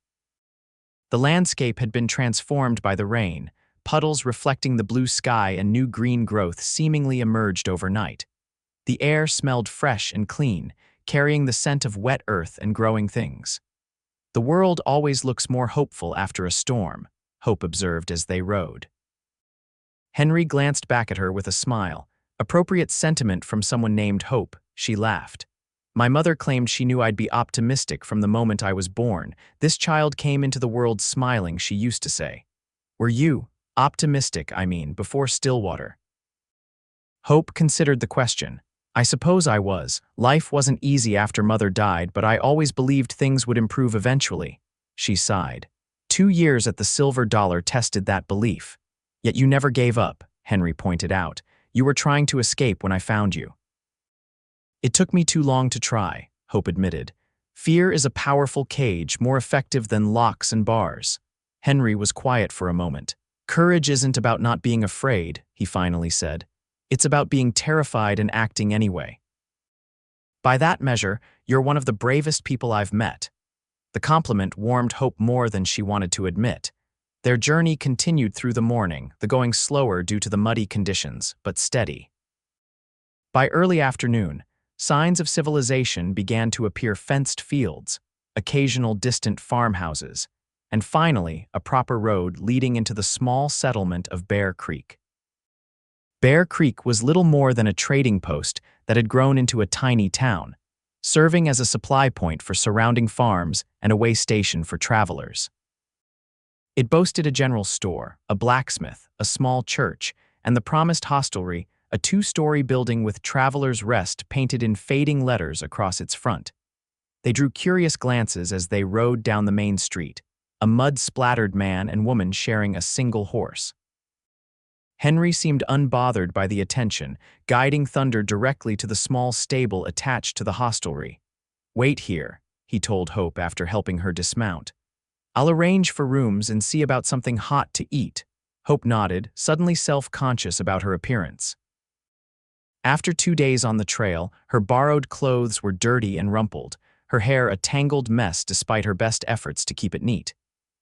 The landscape had been transformed by the rain, puddles reflecting the blue sky and new green growth seemingly emerged overnight. The air smelled fresh and clean, carrying the scent of wet earth and growing things. "The world always looks more hopeful after a storm," Hope observed as they rode. Henry glanced back at her with a smile. "Appropriate sentiment from someone named Hope," she laughed. "My mother claimed she knew I'd be optimistic from the moment I was born. This child came into the world smiling," she used to say. "Were you optimistic, before Stillwater?" Hope considered the question. "I suppose I was. Life wasn't easy after Mother died, but I always believed things would improve eventually." She sighed. 2 years at the Silver Dollar tested that belief. "Yet you never gave up." Henry pointed out. "You were trying to escape when I found you." "It took me too long to try," Hope admitted. "Fear is a powerful cage, more effective than locks and bars." Henry was quiet for a moment. "Courage isn't about not being afraid," he finally said. "It's about being terrified and acting anyway." "By that measure, you're one of the bravest people I've met." The compliment warmed Hope more than she wanted to admit. Their journey continued through the morning, the going slower due to the muddy conditions, but steady. By early afternoon, signs of civilization began to appear: fenced fields, occasional distant farmhouses, and finally, a proper road leading into the small settlement of Bear Creek. Bear Creek was little more than a trading post that had grown into a tiny town, serving as a supply point for surrounding farms and a way station for travelers. It boasted a general store, a blacksmith, a small church, and the promised hostelry, a two-story building with Travelers' Rest painted in fading letters across its front. They drew curious glances as they rode down the main street, a mud-splattered man and woman sharing a single horse. Henry seemed unbothered by the attention, guiding Thunder directly to the small stable attached to the hostelry. "Wait here," he told Hope after helping her dismount. "I'll arrange for rooms and see about something hot to eat." Hope nodded, suddenly self-conscious about her appearance. After 2 days on the trail, her borrowed clothes were dirty and rumpled, her hair a tangled mess despite her best efforts to keep it neat.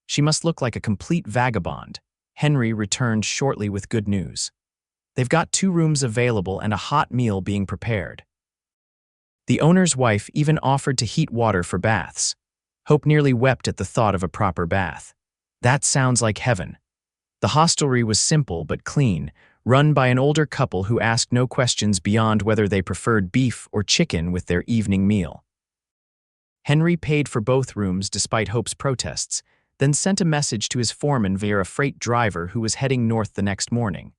She must look like a complete vagabond. Henry returned shortly with good news. "They've got 2 rooms available and a hot meal being prepared." The owner's wife even offered to heat water for baths. Hope nearly wept at the thought of a proper bath. That sounds like heaven. The hostelry was simple but clean, run by an older couple who asked no questions beyond whether they preferred beef or chicken with their evening meal. Henry paid for both rooms despite Hope's protests, then sent a message to his foreman via a freight driver who was heading north the next morning.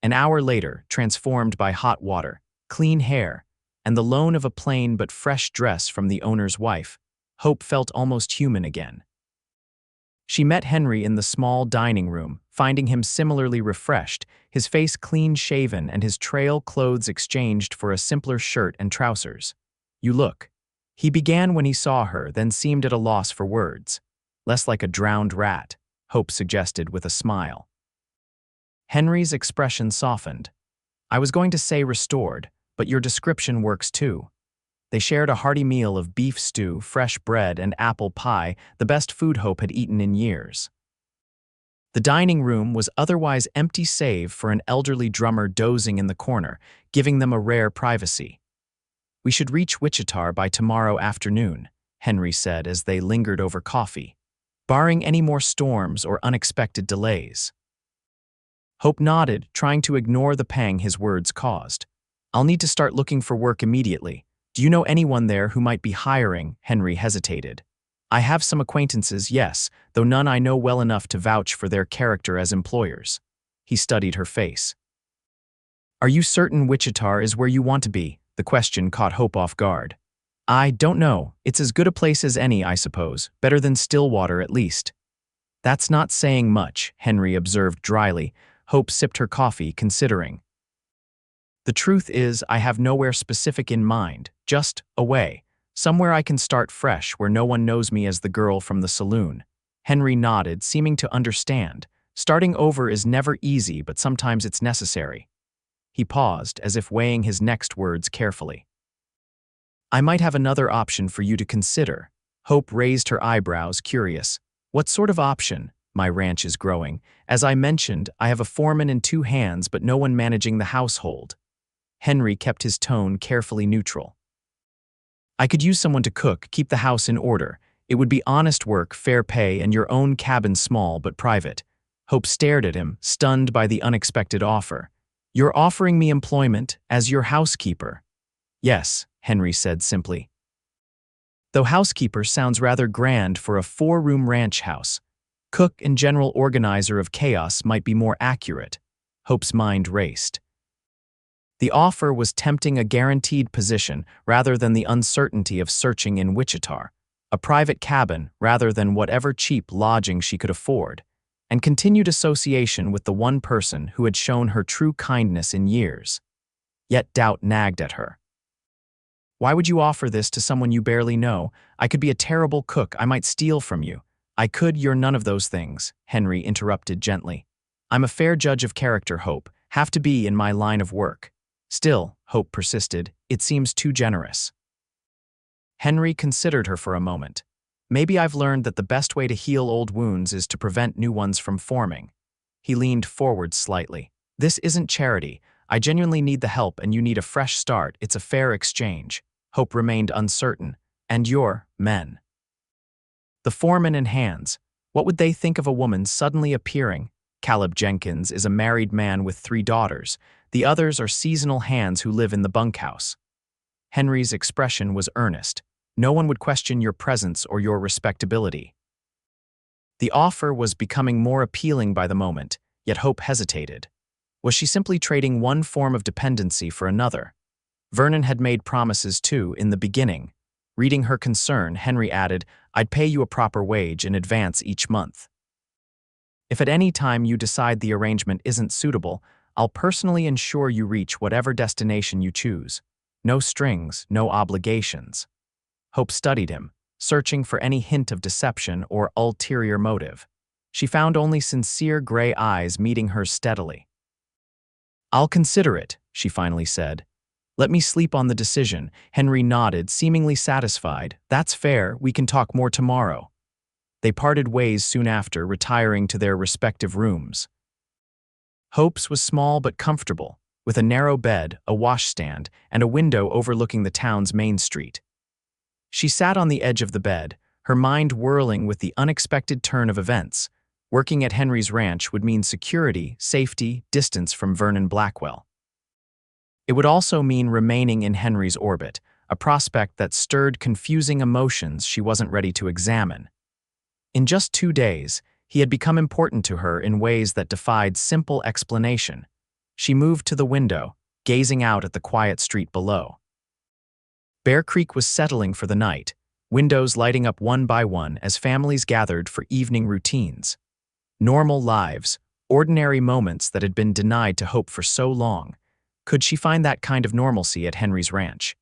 An hour later, transformed by hot water, clean hair, and the loan of a plain but fresh dress from the owner's wife, Hope felt almost human again. She met Henry in the small dining room, finding him similarly refreshed, his face clean-shaven and his trail clothes exchanged for a simpler shirt and trousers. "You look." He began when he saw her, then seemed at a loss for words. "Less like a drowned rat," Hope suggested with a smile. Henry's expression softened. "I was going to say restored, but your description works too." They shared a hearty meal of beef stew, fresh bread, and apple pie, the best food Hope had eaten in years. The dining room was otherwise empty save for an elderly drummer dozing in the corner, giving them a rare privacy. "We should reach Wichita by tomorrow afternoon," Henry said as they lingered over coffee, "barring any more storms or unexpected delays." Hope nodded, trying to ignore the pang his words caused. "I'll need to start looking for work immediately. Do you know anyone there who might be hiring?" Henry hesitated. "I have some acquaintances, yes, though none I know well enough to vouch for their character as employers." He studied her face. "Are you certain Wichita is where you want to be?" The question caught Hope off guard. "I don't know. It's as good a place as any, I suppose. Better than Stillwater, at least." "That's not saying much," Henry observed dryly. Hope sipped her coffee, considering. "The truth is, I have nowhere specific in mind, just away. Somewhere I can start fresh, where no one knows me as the girl from the saloon." Henry nodded, seeming to understand. Starting over is never easy, but sometimes it's necessary. He paused, as if weighing his next words carefully. "I might have another option for you to consider." Hope raised her eyebrows, curious. "What sort of option?" "My ranch is growing. As I mentioned, I have a foreman and 2 hands, but no one managing the household." Henry kept his tone carefully neutral. "I could use someone to cook, keep the house in order. It would be honest work, fair pay, and your own cabin small but private." Hope stared at him, stunned by the unexpected offer. "You're offering me employment as your housekeeper?" "Yes," Henry said simply. "Though housekeeper sounds rather grand for a 4-room ranch house. Cook and general organizer of chaos might be more accurate." Hope's mind raced. The offer was tempting: a guaranteed position rather than the uncertainty of searching in Wichita, a private cabin rather than whatever cheap lodging she could afford, and continued association with the one person who had shown her true kindness in years. Yet doubt nagged at her. Why would you offer this to someone you barely know? I could be a terrible cook, I might steal from you. You're none of those things, Henry interrupted gently. I'm a fair judge of character, Hope, have to be in my line of work. Still, Hope persisted, it seems too generous. Henry considered her for a moment. Maybe I've learned that the best way to heal old wounds is to prevent new ones from forming. He leaned forward slightly. This isn't charity. I genuinely need the help and you need a fresh start. It's a fair exchange. Hope remained uncertain. And your men. The foreman and Hands. What would they think of a woman suddenly appearing? Caleb Jenkins is a married man with 3 daughters. The others are seasonal hands who live in the bunkhouse. Henry's expression was earnest. No one would question your presence or your respectability. The offer was becoming more appealing by the moment, yet Hope hesitated. Was she simply trading one form of dependency for another? Vernon had made promises too in the beginning. Reading her concern, Henry added, I'd pay you a proper wage in advance each month. If at any time you decide the arrangement isn't suitable, I'll personally ensure you reach whatever destination you choose. No strings, no obligations. Hope studied him, searching for any hint of deception or ulterior motive. She found only sincere gray eyes meeting hers steadily. I'll consider it, she finally said. Let me sleep on the decision. Henry nodded, seemingly satisfied. That's fair, we can talk more tomorrow. They parted ways soon after, retiring to their respective rooms. Hope's was small but comfortable, with a narrow bed, a washstand, and a window overlooking the town's main street. She sat on the edge of the bed, her mind whirling with the unexpected turn of events. Working at Henry's ranch would mean security, safety, distance from Vernon Blackwell. It would also mean remaining in Henry's orbit, a prospect that stirred confusing emotions she wasn't ready to examine. In just 2 days, he had become important to her in ways that defied simple explanation. She moved to the window, gazing out at the quiet street below. Bear Creek was settling for the night, windows lighting up one by one as families gathered for evening routines. Normal lives, ordinary moments that had been denied to Hope for so long. Could she find that kind of normalcy at Henry's ranch?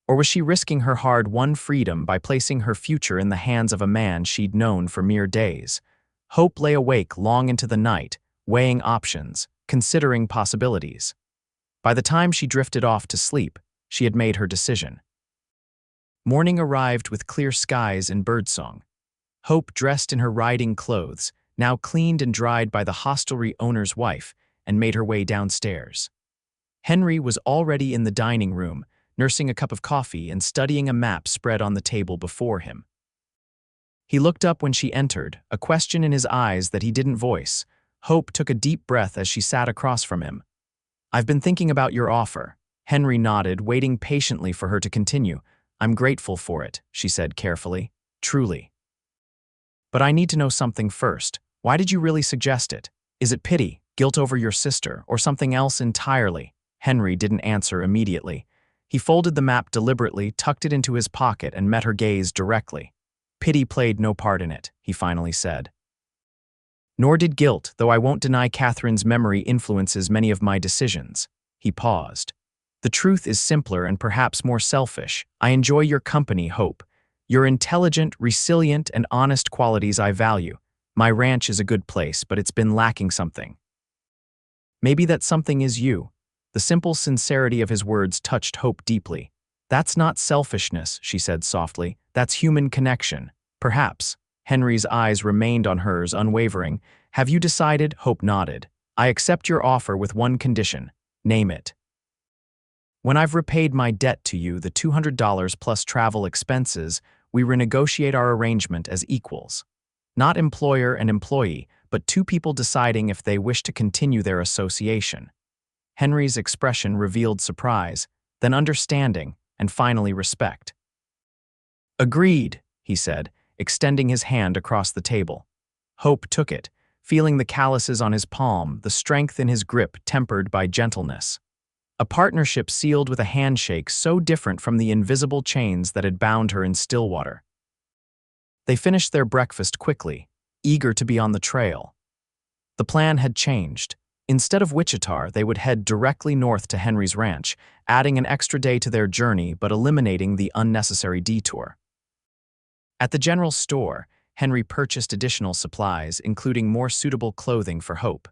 Or was she risking her hard-won freedom by placing her future in the hands of a man she'd known for mere days? Hope lay awake long into the night, weighing options, considering possibilities. By the time she drifted off to sleep, she had made her decision. Morning arrived with clear skies and birdsong. Hope, dressed in her riding clothes, now cleaned and dried by the hostelry owner's wife, and made her way downstairs. Henry was already in the dining room, nursing a cup of coffee and studying a map spread on the table before him. He looked up when she entered, a question in his eyes that he didn't voice. Hope took a deep breath as she sat across from him. I've been thinking about your offer. Henry nodded, waiting patiently for her to continue. I'm grateful for it, she said carefully. Truly. But I need to know something first. Why did you really suggest it? Is it pity, guilt over your sister, or something else entirely? Henry didn't answer immediately. He folded the map deliberately, tucked it into his pocket, and met her gaze directly. Pity played no part in it, he finally said. Nor did guilt, though I won't deny Catherine's memory influences many of my decisions. He paused. The truth is simpler and perhaps more selfish. I enjoy your company, Hope. Your intelligent, resilient, and honest qualities I value. My ranch is a good place, but it's been lacking something. Maybe that something is you. The simple sincerity of his words touched Hope deeply. That's not selfishness, she said softly. That's human connection. Perhaps. Henry's eyes remained on hers, unwavering. Have you decided? Hope nodded. I accept your offer with one condition. Name it. When I've repaid my debt to you, the $200 plus travel expenses, we renegotiate our arrangement as equals. Not employer and employee, but 2 people deciding if they wish to continue their association. Henry's expression revealed surprise, then understanding, and finally respect. Agreed, he said, extending his hand across the table. Hope took it, feeling the calluses on his palm, the strength in his grip tempered by gentleness. A partnership sealed with a handshake so different from the invisible chains that had bound her in Stillwater. They finished their breakfast quickly, eager to be on the trail. The plan had changed. Instead of Wichita, they would head directly north to Henry's ranch, adding an extra day to their journey but eliminating the unnecessary detour. At the general store, Henry purchased additional supplies, including more suitable clothing for Hope.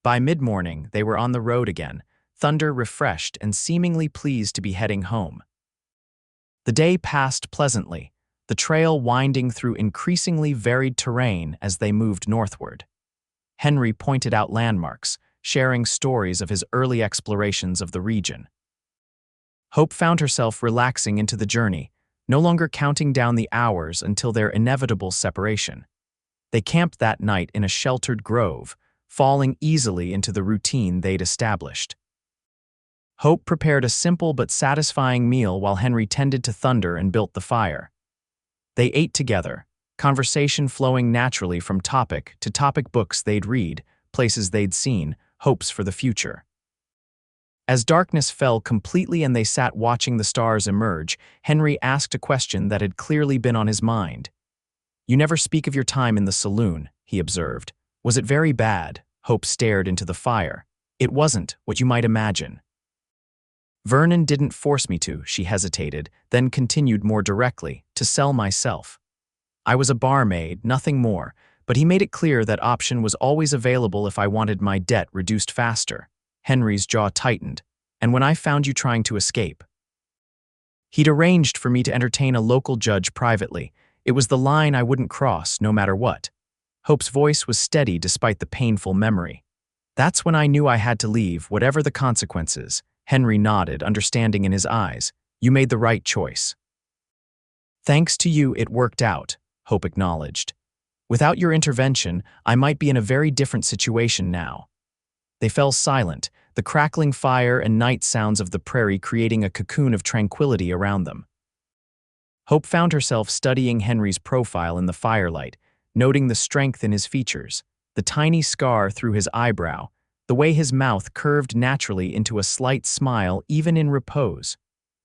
By mid-morning, they were on the road again, Thunder refreshed and seemingly pleased to be heading home. The day passed pleasantly, the trail winding through increasingly varied terrain as they moved northward. Henry pointed out landmarks, sharing stories of his early explorations of the region. Hope found herself relaxing into the journey, no longer counting down the hours until their inevitable separation. They camped that night in a sheltered grove, falling easily into the routine they'd established. Hope prepared a simple but satisfying meal while Henry tended to Thunder and built the fire. They ate together, conversation flowing naturally from topic to topic: books they'd read, places they'd seen, hopes for the future. As darkness fell completely and they sat watching the stars emerge, Henry asked a question that had clearly been on his mind. "You never speak of your time in the saloon," he observed. "Was it very bad?" Hope stared into the fire. "It wasn't what you might imagine." "Vernon didn't force me to," she hesitated, then continued more directly, "to sell myself. I was a barmaid, nothing more, but he made it clear that option was always available if I wanted my debt reduced faster." Henry's jaw tightened. "And when I found you trying to escape?" "He'd arranged for me to entertain a local judge privately. It was the line I wouldn't cross, no matter what." Hope's voice was steady despite the painful memory. "That's when I knew I had to leave, whatever the consequences." Henry nodded, understanding in his eyes. "You made the right choice." "Thanks to you, it worked out," Hope acknowledged. "Without your intervention, I might be in a very different situation now." They fell silent, the crackling fire and night sounds of the prairie creating a cocoon of tranquility around them. Hope found herself studying Henry's profile in the firelight, noting the strength in his features, the tiny scar through his eyebrow, the way his mouth curved naturally into a slight smile even in repose.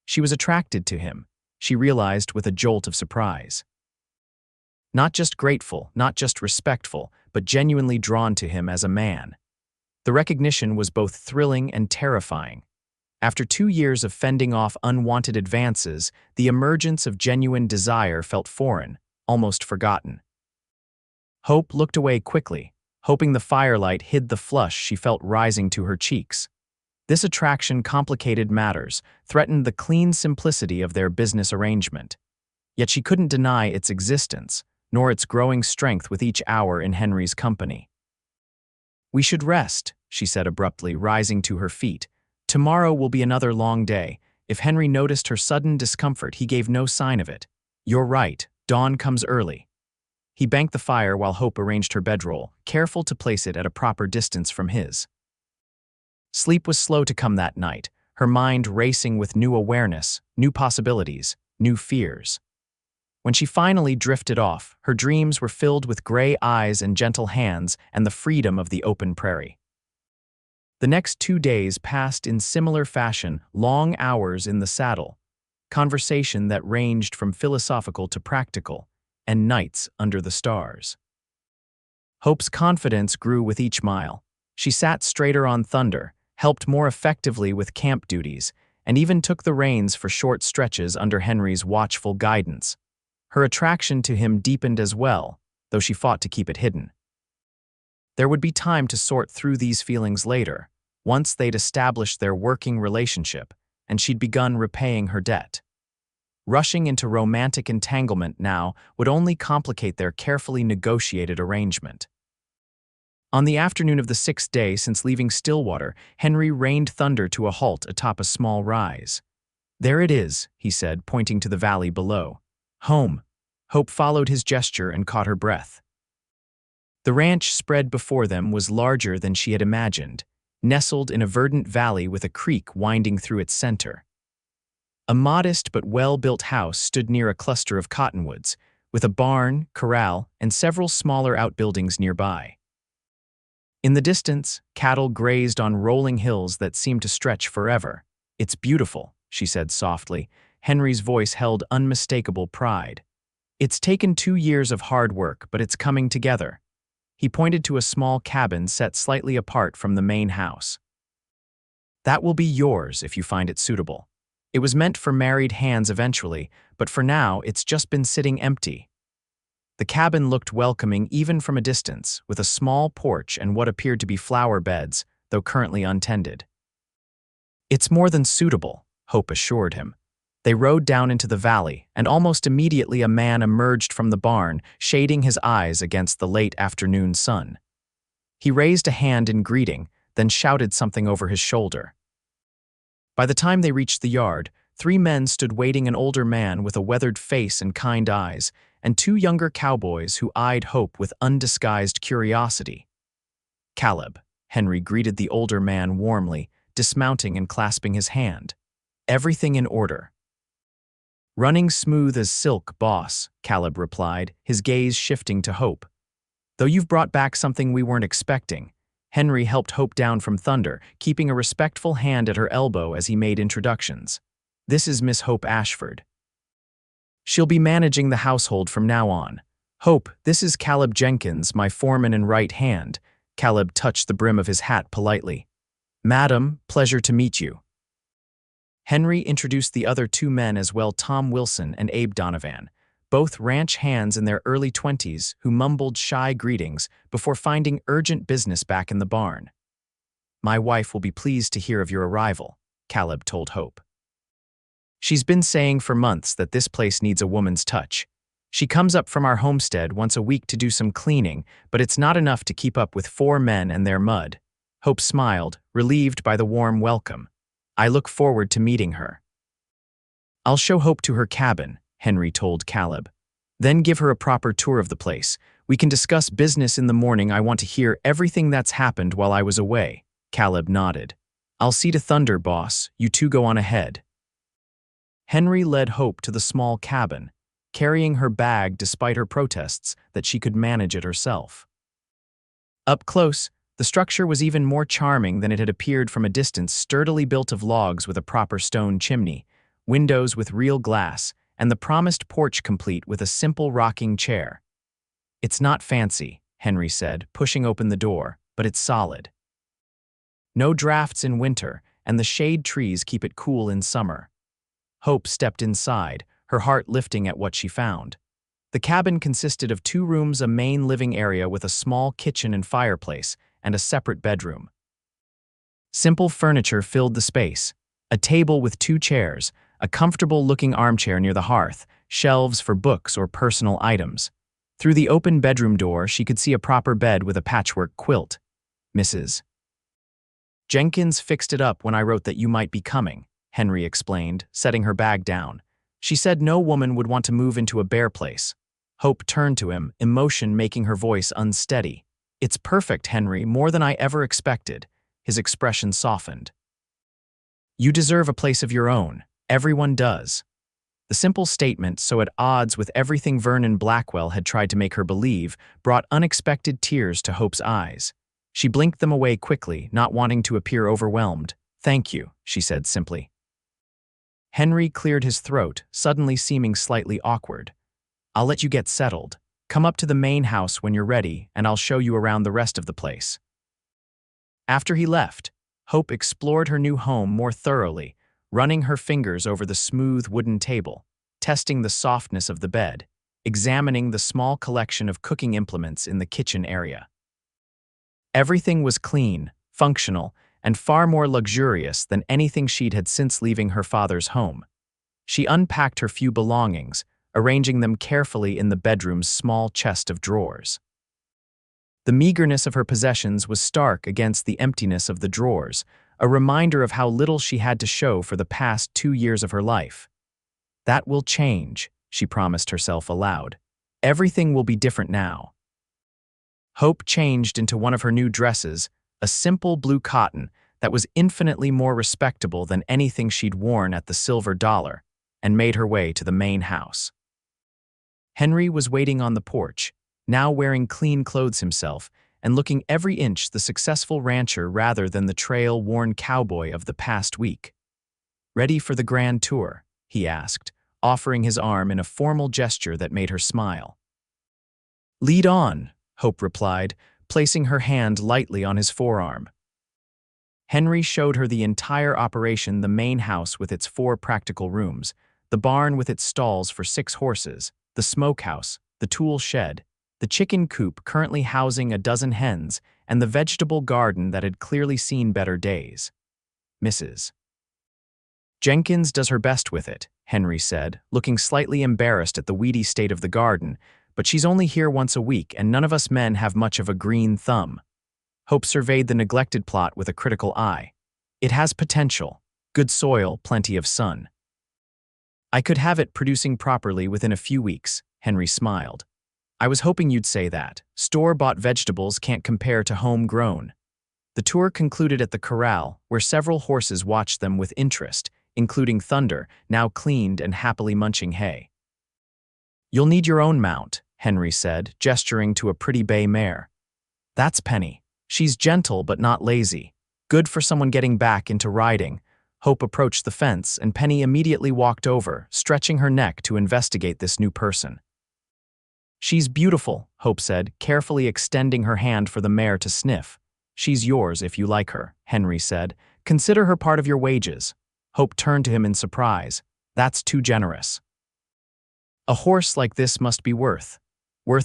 She was attracted to him, she realized with a jolt of surprise. Not just grateful, not just respectful, but genuinely drawn to him as a man. The recognition was both thrilling and terrifying. After 2 years of fending off unwanted advances, the emergence of genuine desire felt foreign, almost forgotten. Hope looked away quickly, hoping the firelight hid the flush she felt rising to her cheeks. This attraction complicated matters, threatened the clean simplicity of their business arrangement. Yet she couldn't deny its existence, nor its growing strength with each hour in Henry's company. "We should rest," she said abruptly, rising to her feet. "Tomorrow will be another long day." If Henry noticed her sudden discomfort, he gave no sign of it. "You're right, dawn comes early." He banked the fire while Hope arranged her bedroll, careful to place it at a proper distance from his. Sleep was slow to come that night, her mind racing with new awareness, new possibilities, new fears. When she finally drifted off, her dreams were filled with gray eyes and gentle hands and the freedom of the open prairie. The next 2 days passed in similar fashion, long hours in the saddle, conversation that ranged from philosophical to practical, and nights under the stars. Hope's confidence grew with each mile. She sat straighter on Thunder, helped more effectively with camp duties, and even took the reins for short stretches under Henry's watchful guidance. Her attraction to him deepened as well, though she fought to keep it hidden. There would be time to sort through these feelings later, once they'd established their working relationship, and she'd begun repaying her debt. Rushing into romantic entanglement now would only complicate their carefully negotiated arrangement. On the afternoon of the 6th day since leaving Stillwater, Henry reined Thunder to a halt atop a small rise. "There it is," he said, pointing to the valley below. "Home." Hope followed his gesture and caught her breath. The ranch spread before them was larger than she had imagined, nestled in a verdant valley with a creek winding through its center. A modest but well-built house stood near a cluster of cottonwoods, with a barn, corral, and several smaller outbuildings nearby. In the distance, cattle grazed on rolling hills that seemed to stretch forever. "It's beautiful," she said softly. Henry's voice held unmistakable pride. It's taken 2 years of hard work, but it's coming together. He pointed to a small cabin set slightly apart from the main house. That will be yours if you find it suitable. It was meant for married hands eventually, but for now it's just been sitting empty. The cabin looked welcoming even from a distance, with a small porch and what appeared to be flower beds, though currently untended. It's more than suitable, Hope assured him. They rode down into the valley, and almost immediately a man emerged from the barn, shading his eyes against the late afternoon sun. He raised a hand in greeting, then shouted something over his shoulder. By the time they reached the yard, 3 men stood waiting: an older man with a weathered face and kind eyes, and 2 younger cowboys who eyed Hope with undisguised curiosity. "Caleb," Henry greeted the older man warmly, dismounting and clasping his hand. "Everything in order." "Running smooth as silk, boss," Caleb replied, his gaze shifting to Hope. "Though you've brought back something we weren't expecting." Henry helped Hope down from Thunder, keeping a respectful hand at her elbow as he made introductions. "This is Miss Hope Ashford. She'll be managing the household from now on. Hope, this is Caleb Jenkins, my foreman and right hand." Caleb touched the brim of his hat politely. "Madam, pleasure to meet you." Henry introduced the other 2 men as well: Tom Wilson and Abe Donovan, both ranch hands in their early 20s who mumbled shy greetings before finding urgent business back in the barn. "My wife will be pleased to hear of your arrival," Caleb told Hope. "She's been saying for months that this place needs a woman's touch. She comes up from our homestead once a week to do some cleaning, but it's not enough to keep up with 4 men and their mud." Hope smiled, relieved by the warm welcome. "I look forward to meeting her." "I'll show Hope to her cabin," Henry told Caleb. "Then give her a proper tour of the place. We can discuss business in the morning. I want to hear everything that's happened while I was away." Caleb nodded. "I'll see to Thunder, boss. You 2 go on ahead." Henry led Hope to the small cabin, carrying her bag despite her protests that she could manage it herself. Up close, the structure was even more charming than it had appeared from a distance: sturdily built of logs with a proper stone chimney, windows with real glass, and the promised porch complete with a simple rocking chair. "It's not fancy," Henry said, pushing open the door, "but it's solid. No drafts in winter, and the shade trees keep it cool in summer." Hope stepped inside, her heart lifting at what she found. The cabin consisted of 2 rooms, a main living area with a small kitchen and fireplace, and a separate bedroom. Simple furniture filled the space: a table with 2 chairs, a comfortable-looking armchair near the hearth, shelves for books or personal items. Through the open bedroom door, she could see a proper bed with a patchwork quilt. "Mrs. Jenkins fixed it up when I wrote that you might be coming," Henry explained, setting her bag down. "She said no woman would want to move into a bare place." Hope turned to him, emotion making her voice unsteady. "It's perfect, Henry, more than I ever expected." His expression softened. "You deserve a place of your own. Everyone does." The simple statement, so at odds with everything Vernon Blackwell had tried to make her believe, brought unexpected tears to Hope's eyes. She blinked them away quickly, not wanting to appear overwhelmed. "Thank you," she said simply. Henry cleared his throat, suddenly seeming slightly awkward. "I'll let you get settled. Come up to the main house when you're ready, and I'll show you around the rest of the place." After he left, Hope explored her new home more thoroughly, running her fingers over the smooth wooden table, testing the softness of the bed, examining the small collection of cooking implements in the kitchen area. Everything was clean, functional, and far more luxurious than anything she'd had since leaving her father's home. She unpacked her few belongings, arranging them carefully in the bedroom's small chest of drawers. The meagerness of her possessions was stark against the emptiness of the drawers, a reminder of how little she had to show for the past 2 years of her life. "That will change," she promised herself aloud. "Everything will be different now." Hope changed into one of her new dresses, a simple blue cotton that was infinitely more respectable than anything she'd worn at the Silver Dollar, and made her way to the main house. Henry was waiting on the porch, now wearing clean clothes himself, and looking every inch the successful rancher rather than the trail-worn cowboy of the past week. "Ready for the grand tour?" he asked, offering his arm in a formal gesture that made her smile. "Lead on," Hope replied, placing her hand lightly on his forearm. Henry showed her the entire operation: the main house with its 4 practical rooms, the barn with its stalls for 6 horses, the smokehouse, the tool shed, the chicken coop currently housing a dozen hens, and the vegetable garden that had clearly seen better days. Mrs. Jenkins does her best with it, Henry said, looking slightly embarrassed at the weedy state of the garden, but she's only here once a week and none of us men have much of a green thumb. Hope surveyed the neglected plot with a critical eye. It has potential. Good soil, plenty of sun. I could have it producing properly within a few weeks, Henry smiled. I was hoping you'd say that. Store-bought vegetables can't compare to home-grown. The tour concluded at the corral, where several horses watched them with interest, including Thunder, now cleaned and happily munching hay. You'll need your own mount, Henry said, gesturing to a pretty bay mare. That's Penny. She's gentle but not lazy. Good for someone getting back into riding. Hope approached the fence, and Penny immediately walked over, stretching her neck to investigate this new person. She's beautiful, Hope said, carefully extending her hand for the mare to sniff. She's yours if you like her, Henry said. Consider her part of your wages. Hope turned to him in surprise. That's too generous. A horse like this must be worth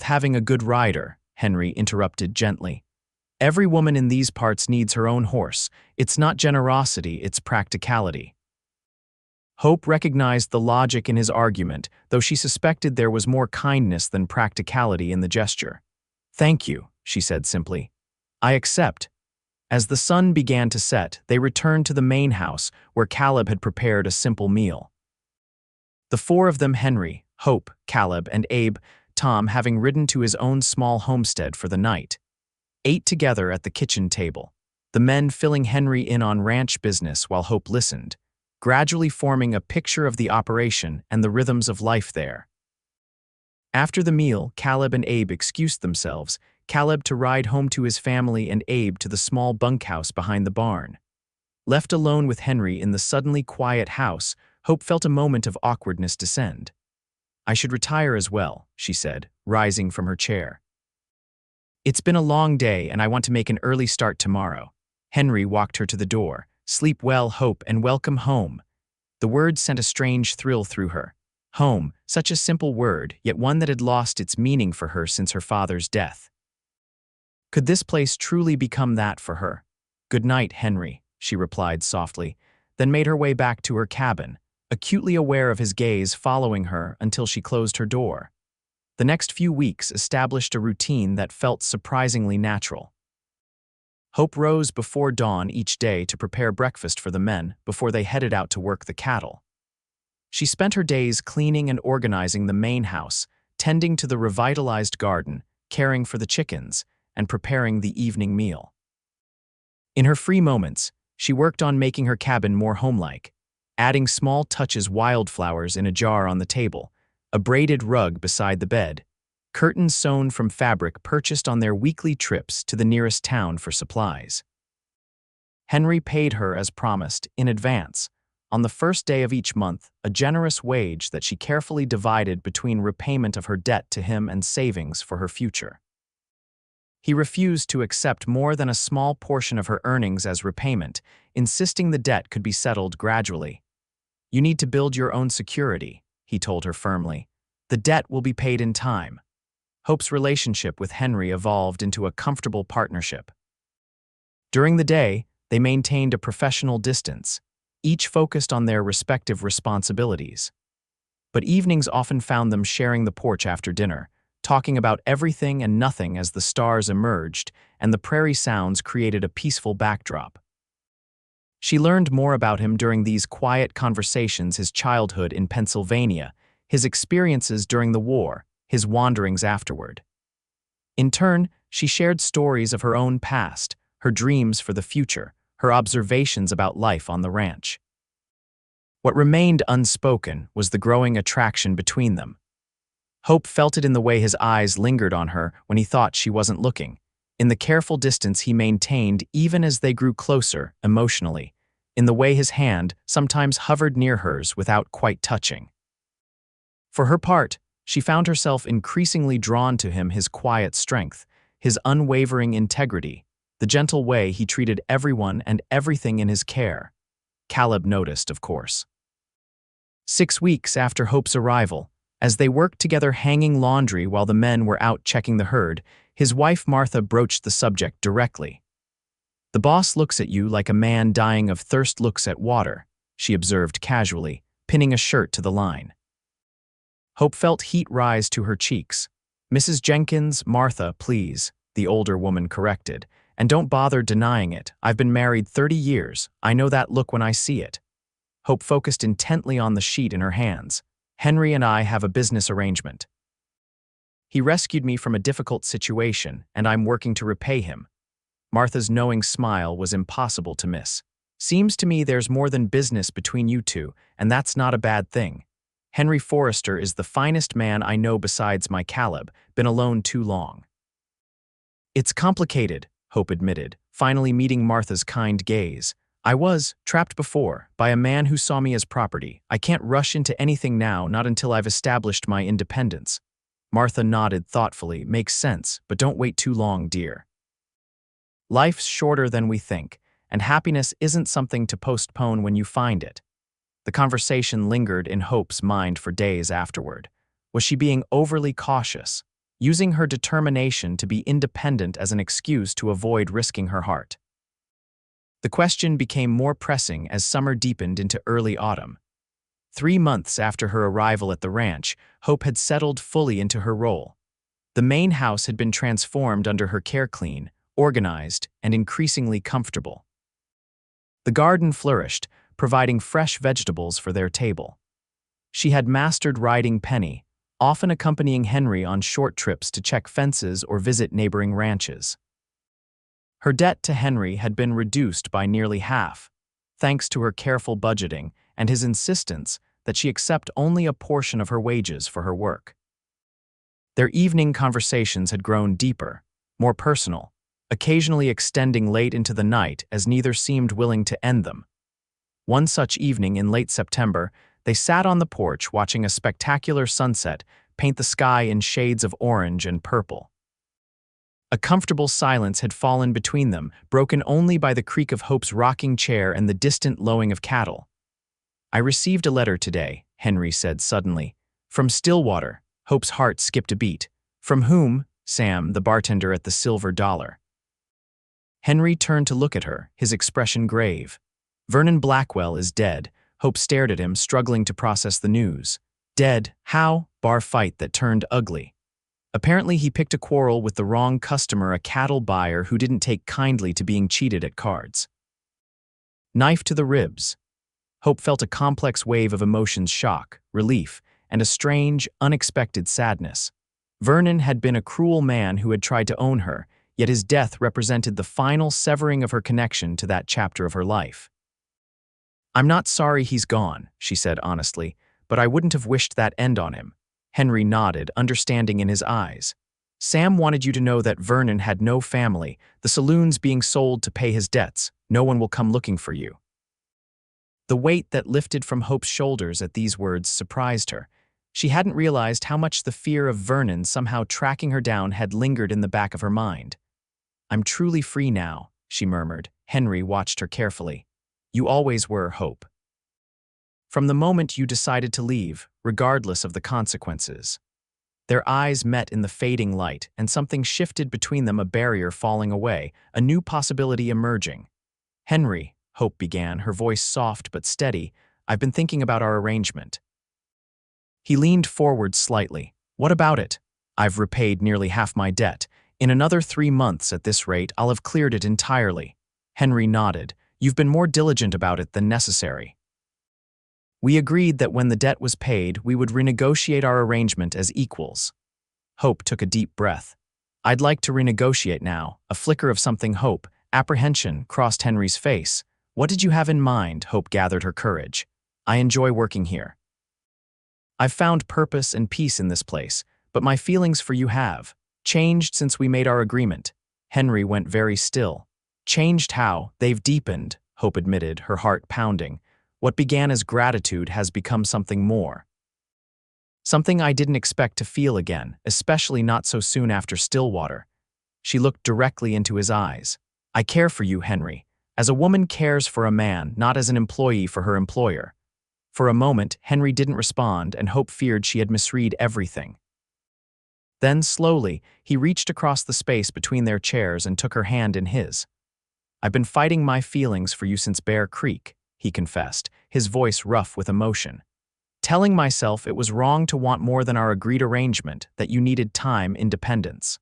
having a good rider, Henry interrupted gently. Every woman in these parts needs her own horse. It's not generosity, it's practicality. Hope recognized the logic in his argument, though she suspected there was more kindness than practicality in the gesture. Thank you, she said simply. I accept. As the sun began to set, they returned to the main house, where Caleb had prepared a simple meal. The 4 of them, Henry, Hope, Caleb, and Abe, Tom having ridden to his own small homestead for the night, ate together at the kitchen table, the men filling Henry in on ranch business while Hope listened, gradually forming a picture of the operation and the rhythms of life there. After the meal, Caleb and Abe excused themselves, Caleb to ride home to his family and Abe to the small bunkhouse behind the barn. Left alone with Henry in the suddenly quiet house, Hope felt a moment of awkwardness descend. I should retire as well, she said, rising from her chair. It's been a long day and I want to make an early start tomorrow. Henry walked her to the door. Sleep well, Hope, and welcome home. The word sent a strange thrill through her. Home, such a simple word, yet one that had lost its meaning for her since her father's death. Could this place truly become that for her? Good night, Henry, she replied softly, then made her way back to her cabin, acutely aware of his gaze following her until she closed her door. The next few weeks established a routine that felt surprisingly natural. Hope rose before dawn each day to prepare breakfast for the men before they headed out to work the cattle. She spent her days cleaning and organizing the main house, tending to the revitalized garden, caring for the chickens, and preparing the evening meal. In her free moments, she worked on making her cabin more homelike, adding small touches: wildflowers in a jar on the table, a braided rug beside the bed, curtains sewn from fabric purchased on their weekly trips to the nearest town for supplies. Henry paid her as promised, in advance, on the first day of each month, a generous wage that she carefully divided between repayment of her debt to him and savings for her future. He refused to accept more than a small portion of her earnings as repayment, insisting the debt could be settled gradually. You need to build your own security, he told her firmly. The debt will be paid in time. Hope's relationship with Henry evolved into a comfortable partnership. During the day, they maintained a professional distance, each focused on their respective responsibilities. But evenings often found them sharing the porch after dinner, talking about everything and nothing as the stars emerged and the prairie sounds created a peaceful backdrop. She learned more about him during these quiet conversations: his childhood in Pennsylvania, his experiences during the war, his wanderings afterward. In turn, she shared stories of her own past, her dreams for the future, her observations about life on the ranch. What remained unspoken was the growing attraction between them. Hope felt it in the way his eyes lingered on her when he thought she wasn't looking, in the careful distance he maintained even as they grew closer emotionally, in the way his hand sometimes hovered near hers without quite touching. For her part, she found herself increasingly drawn to him, his quiet strength, his unwavering integrity, the gentle way he treated everyone and everything in his care. Caleb noticed, of course. 6 weeks after Hope's arrival, as they worked together hanging laundry while the men were out checking the herd, his wife Martha broached the subject directly. "The boss looks at you like a man dying of thirst looks at water," she observed casually, pinning a shirt to the line. Hope felt heat rise to her cheeks. "Mrs. Jenkins, Martha, please," the older woman corrected, "and don't bother denying it. I've been married 30 years. I know that look when I see it." Hope focused intently on the sheet in her hands. "Henry and I have a business arrangement. He rescued me from a difficult situation, and I'm working to repay him." Martha's knowing smile was impossible to miss. "Seems to me there's more than business between you two, and that's not a bad thing. Henry Forrester is the finest man I know besides my Caleb, been alone too long." "It's complicated," Hope admitted, finally meeting Martha's kind gaze. "I was trapped before by a man who saw me as property. I can't rush into anything now, not until I've established my independence." Martha nodded thoughtfully. "Makes sense, but don't wait too long, dear. Life's shorter than we think, and happiness isn't something to postpone when you find it." The conversation lingered in Hope's mind for days afterward. Was she being overly cautious, using her determination to be independent as an excuse to avoid risking her heart? The question became more pressing as summer deepened into early autumn. 3 months after her arrival at the ranch, Hope had settled fully into her role. The main house had been transformed under her care, clean, organized, and increasingly comfortable. The garden flourished, providing fresh vegetables for their table. She had mastered riding Penny, often accompanying Henry on short trips to check fences or visit neighboring ranches. Her debt to Henry had been reduced by nearly half, thanks to her careful budgeting and his insistence that she accept only a portion of her wages for her work. Their evening conversations had grown deeper, more personal, occasionally extending late into the night as neither seemed willing to end them. One such evening in late September, they sat on the porch watching a spectacular sunset paint the sky in shades of orange and purple. A comfortable silence had fallen between them, broken only by the creak of Hope's rocking chair and the distant lowing of cattle. "I received a letter today," Henry said suddenly. "From Stillwater." Hope's heart skipped a beat. "From whom?" "Sam, the bartender at the Silver Dollar." Henry turned to look at her, his expression grave. "Vernon Blackwell is dead." Hope stared at him, struggling to process the news. "Dead? How?" "Bar fight that turned ugly. Apparently he picked a quarrel with the wrong customer, a cattle buyer who didn't take kindly to being cheated at cards." Knife to the ribs. Hope felt a complex wave of emotions: shock, relief, and a strange, unexpected sadness. Vernon had been a cruel man who had tried to own her, yet his death represented the final severing of her connection to that chapter of her life. "I'm not sorry he's gone," she said honestly, "but I wouldn't have wished that end on him." Henry nodded, understanding in his eyes. "Sam wanted you to know that Vernon had no family. The saloon's being sold to pay his debts. No one will come looking for you." The weight that lifted from Hope's shoulders at these words surprised her. She hadn't realized how much the fear of Vernon somehow tracking her down had lingered in the back of her mind. "I'm truly free now," she murmured. Henry watched her carefully. "You always were, Hope. From the moment you decided to leave, regardless of the consequences." Their eyes met in the fading light, and something shifted between them, a barrier falling away, a new possibility emerging. "Henry," Hope began, her voice soft but steady, "I've been thinking about our arrangement." He leaned forward slightly. "What about it?" "I've repaid nearly half my debt. In another 3 months at this rate, I'll have cleared it entirely." Henry nodded. "You've been more diligent about it than necessary. We agreed that when the debt was paid, we would renegotiate our arrangement as equals." Hope took a deep breath. "I'd like to renegotiate now." A flicker of something hope, apprehension, crossed Henry's face. "What did you have in mind?" Hope gathered her courage. "I enjoy working here. I've found purpose and peace in this place, but my feelings for you have changed since we made our agreement." Henry went very still. "Changed how?" "They've deepened," Hope admitted, her heart pounding. "What began as gratitude has become something more." Something I didn't expect to feel again, especially not so soon after Stillwater. She looked directly into his eyes. I care for you, Henry, as a woman cares for a man, not as an employee for her employer. For a moment, Henry didn't respond, and Hope feared she had misread everything. Then, slowly, he reached across the space between their chairs and took her hand in his. I've been fighting my feelings for you since Bear Creek, he confessed, his voice rough with emotion. Telling myself it was wrong to want more than our agreed arrangement, that you needed time, independence.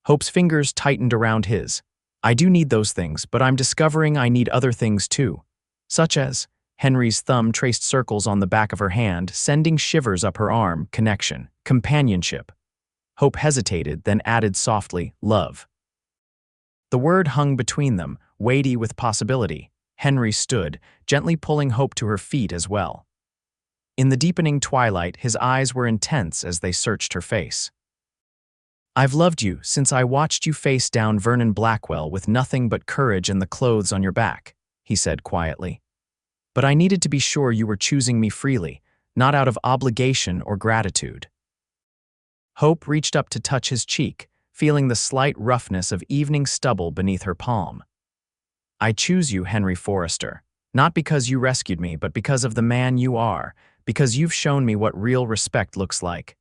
Hope's fingers tightened around his. I do need those things, but I'm discovering I need other things too. Such as, Henry's thumb traced circles on the back of her hand, sending shivers up her arm, connection, companionship. Hope hesitated, then added softly, love. The word hung between them, weighty with possibility. Henry stood, gently pulling Hope to her feet as well. In the deepening twilight, his eyes were intense as they searched her face. I've loved you since I watched you face down Vernon Blackwell with nothing but courage and the clothes on your back, he said quietly. But I needed to be sure you were choosing me freely, not out of obligation or gratitude. Hope reached up to touch his cheek, feeling the slight roughness of evening stubble beneath her palm. I choose you, Henry Forrester, not because you rescued me, but because of the man you are, because you've shown me what real respect looks like.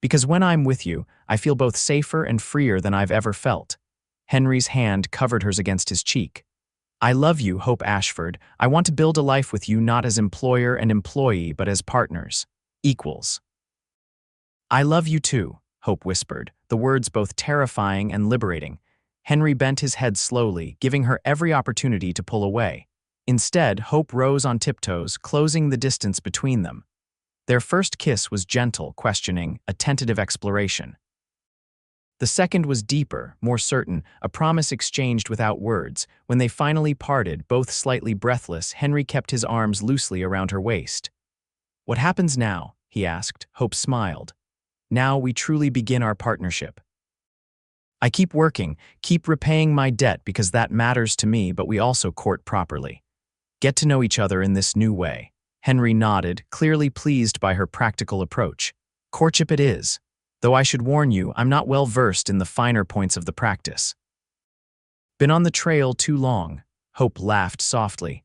Because when I'm with you, I feel both safer and freer than I've ever felt. Henry's hand covered hers against his cheek. I love you, Hope Ashford. I want to build a life with you not as employer and employee, but as partners, equals. I love you too, Hope whispered, the words both terrifying and liberating. Henry bent his head slowly, giving her every opportunity to pull away. Instead, Hope rose on tiptoes, closing the distance between them. Their first kiss was gentle, questioning, a tentative exploration. The second was deeper, more certain, a promise exchanged without words. When they finally parted, both slightly breathless, Henry kept his arms loosely around her waist. What happens now? He asked. Hope smiled. Now we truly begin our partnership. I keep working, keep repaying my debt because that matters to me, but we also court properly. Get to know each other in this new way. Henry nodded, clearly pleased by her practical approach. Courtship it is. Though I should warn you, I'm not well versed in the finer points of the practice. Been on the trail too long, Hope laughed softly.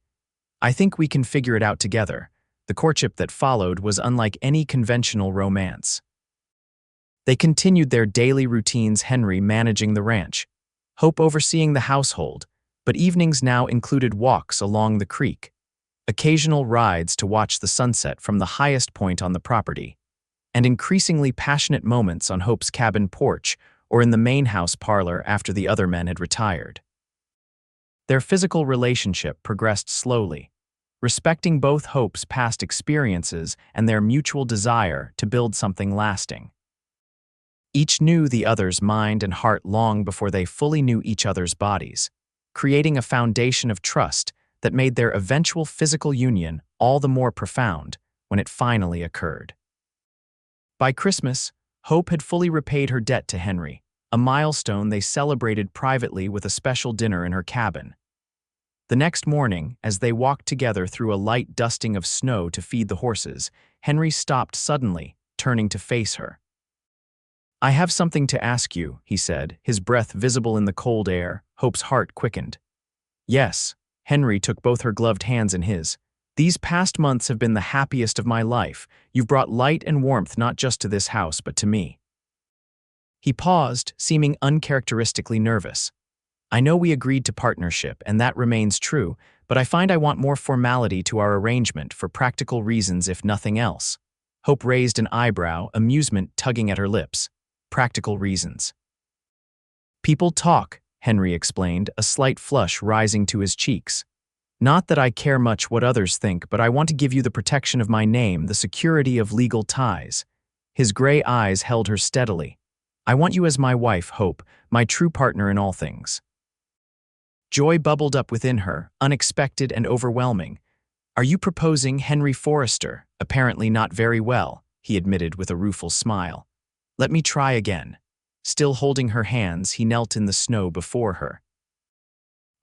I think we can figure it out together. The courtship that followed was unlike any conventional romance. They continued their daily routines, Henry managing the ranch, Hope overseeing the household, but evenings now included walks along the creek, occasional rides to watch the sunset from the highest point on the property, and increasingly passionate moments on Hope's cabin porch or in the main house parlor after the other men had retired. Their physical relationship progressed slowly, respecting both Hope's past experiences and their mutual desire to build something lasting. Each knew the other's mind and heart long before they fully knew each other's bodies, creating a foundation of trust that made their eventual physical union all the more profound when it finally occurred. By Christmas, Hope had fully repaid her debt to Henry, a milestone they celebrated privately with a special dinner in her cabin. The next morning, as they walked together through a light dusting of snow to feed the horses, Henry stopped suddenly, turning to face her. I have something to ask you, he said, his breath visible in the cold air. Hope's heart quickened. Yes, Henry took both her gloved hands in his. These past months have been the happiest of my life. You've brought light and warmth not just to this house, but to me. He paused, seeming uncharacteristically nervous. I know we agreed to partnership, and that remains true, but I find I want more formality to our arrangement for practical reasons, if nothing else. Hope raised an eyebrow, amusement tugging at her lips. Practical reasons. People talk, Henry explained, a slight flush rising to his cheeks. Not that I care much what others think, but I want to give you the protection of my name, the security of legal ties. His gray eyes held her steadily. I want you as my wife, Hope, my true partner in all things. Joy bubbled up within her, unexpected and overwhelming. Are you proposing Henry Forrester? Apparently not very well, he admitted with a rueful smile. Let me try again. Still holding her hands, he knelt in the snow before her.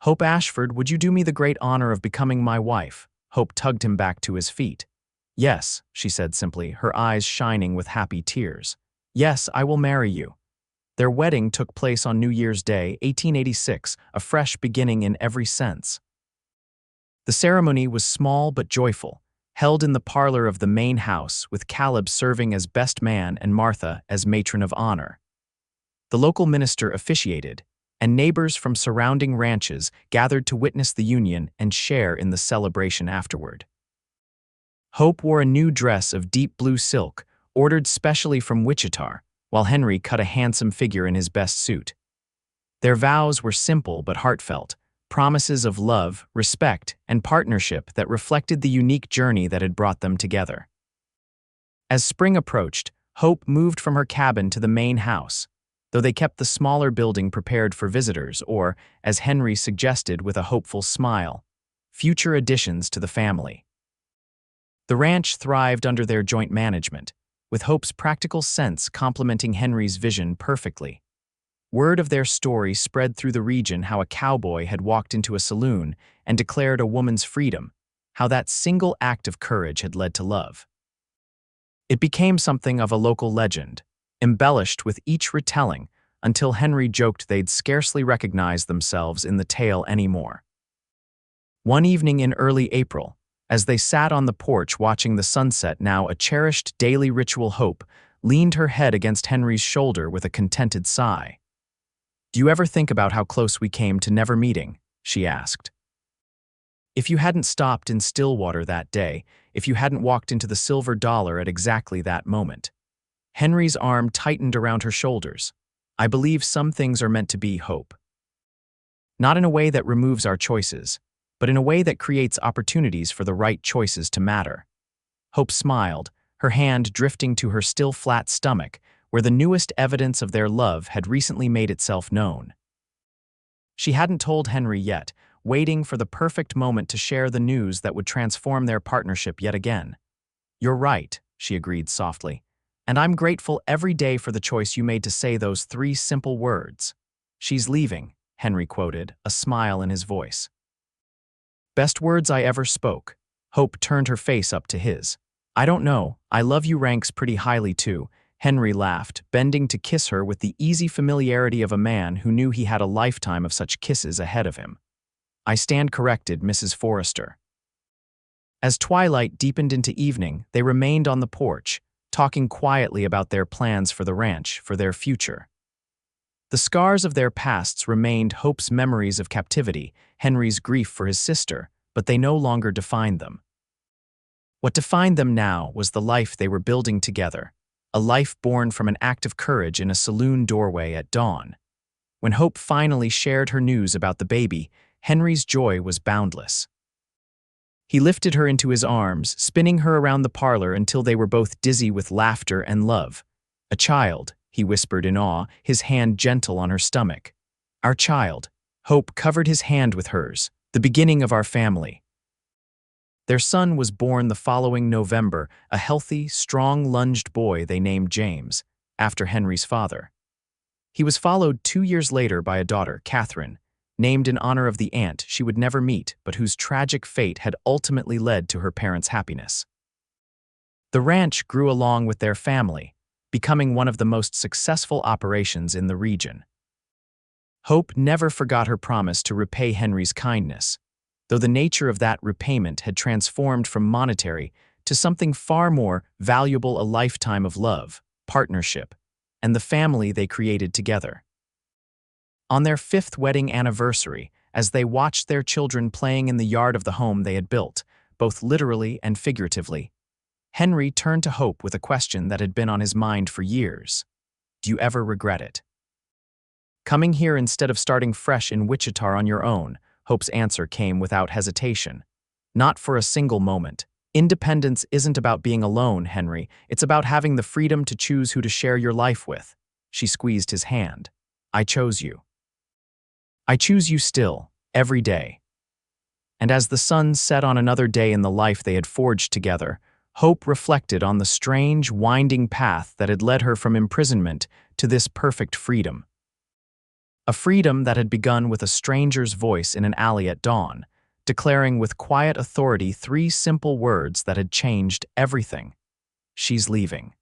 Hope Ashford, would you do me the great honor of becoming my wife? Hope tugged him back to his feet. Yes, she said simply, her eyes shining with happy tears. Yes, I will marry you. Their wedding took place on New Year's Day, 1886, a fresh beginning in every sense. The ceremony was small but joyful, held in the parlor of the main house, with Caleb serving as best man and Martha as matron of honor. The local minister officiated, and neighbors from surrounding ranches gathered to witness the union and share in the celebration afterward. Hope wore a new dress of deep blue silk, ordered specially from Wichita, while Henry cut a handsome figure in his best suit. Their vows were simple but heartfelt, promises of love, respect, and partnership that reflected the unique journey that had brought them together. As spring approached, Hope moved from her cabin to the main house, though they kept the smaller building prepared for visitors or, as Henry suggested with a hopeful smile, future additions to the family. The ranch thrived under their joint management, with Hope's practical sense complementing Henry's vision perfectly. Word of their story spread through the region, how a cowboy had walked into a saloon and declared a woman's freedom, how that single act of courage had led to love. It became something of a local legend, embellished with each retelling until Henry joked they'd scarcely recognize themselves in the tale anymore. One evening in early April, as they sat on the porch watching the sunset, now a cherished daily ritual, Hope leaned her head against Henry's shoulder with a contented sigh. "Do you ever think about how close we came to never meeting?" she asked. "If you hadn't stopped in Stillwater that day, if you hadn't walked into the Silver Dollar at exactly that moment." Henry's arm tightened around her shoulders. "I believe some things are meant to be, Hope. Not in a way that removes our choices, but in a way that creates opportunities for the right choices to matter." Hope smiled, her hand drifting to her still flat stomach, where the newest evidence of their love had recently made itself known. She hadn't told Henry yet, waiting for the perfect moment to share the news that would transform their partnership yet again. "You're right," she agreed softly, "and I'm grateful every day for the choice you made to say those 3 simple words." "She's leaving," Henry quoted, a smile in his voice. "Best words I ever spoke." Hope turned her face up to his. "I don't know, I love you ranks pretty highly too." Henry laughed, bending to kiss her with the easy familiarity of a man who knew he had a lifetime of such kisses ahead of him. "I stand corrected, Mrs. Forrester." As twilight deepened into evening, they remained on the porch, talking quietly about their plans for the ranch, for their future. The scars of their pasts remained, Hope's memories of captivity, Henry's grief for his sister, but they no longer defined them. What defined them now was the life they were building together, a life born from an act of courage in a saloon doorway at dawn. When Hope finally shared her news about the baby, Henry's joy was boundless. He lifted her into his arms, spinning her around the parlor until they were both dizzy with laughter and love. "A child," he whispered in awe, his hand gentle on her stomach. "Our child." Hope covered his hand with hers, "the beginning of our family." Their son was born the following November, a healthy, strong-lunged boy they named James, after Henry's father. He was followed 2 years later by a daughter, Catherine, named in honor of the aunt she would never meet but whose tragic fate had ultimately led to her parents' happiness. The ranch grew along with their family, becoming one of the most successful operations in the region. Hope never forgot her promise to repay Henry's kindness, though the nature of that repayment had transformed from monetary to something far more valuable: a lifetime of love, partnership, and the family they created together. On their 5th wedding anniversary, as they watched their children playing in the yard of the home they had built, both literally and figuratively, Henry turned to Hope with a question that had been on his mind for years. "Do you ever regret it? Coming here instead of starting fresh in Wichita on your own?" Hope's answer came without hesitation. "Not for a single moment. Independence isn't about being alone, Henry. It's about having the freedom to choose who to share your life with." She squeezed his hand. "I chose you. I choose you still, every day." And as the sun set on another day in the life they had forged together, Hope reflected on the strange, winding path that had led her from imprisonment to this perfect freedom. A freedom that had begun with a stranger's voice in an alley at dawn, declaring with quiet authority three simple words that had changed everything. She's leaving.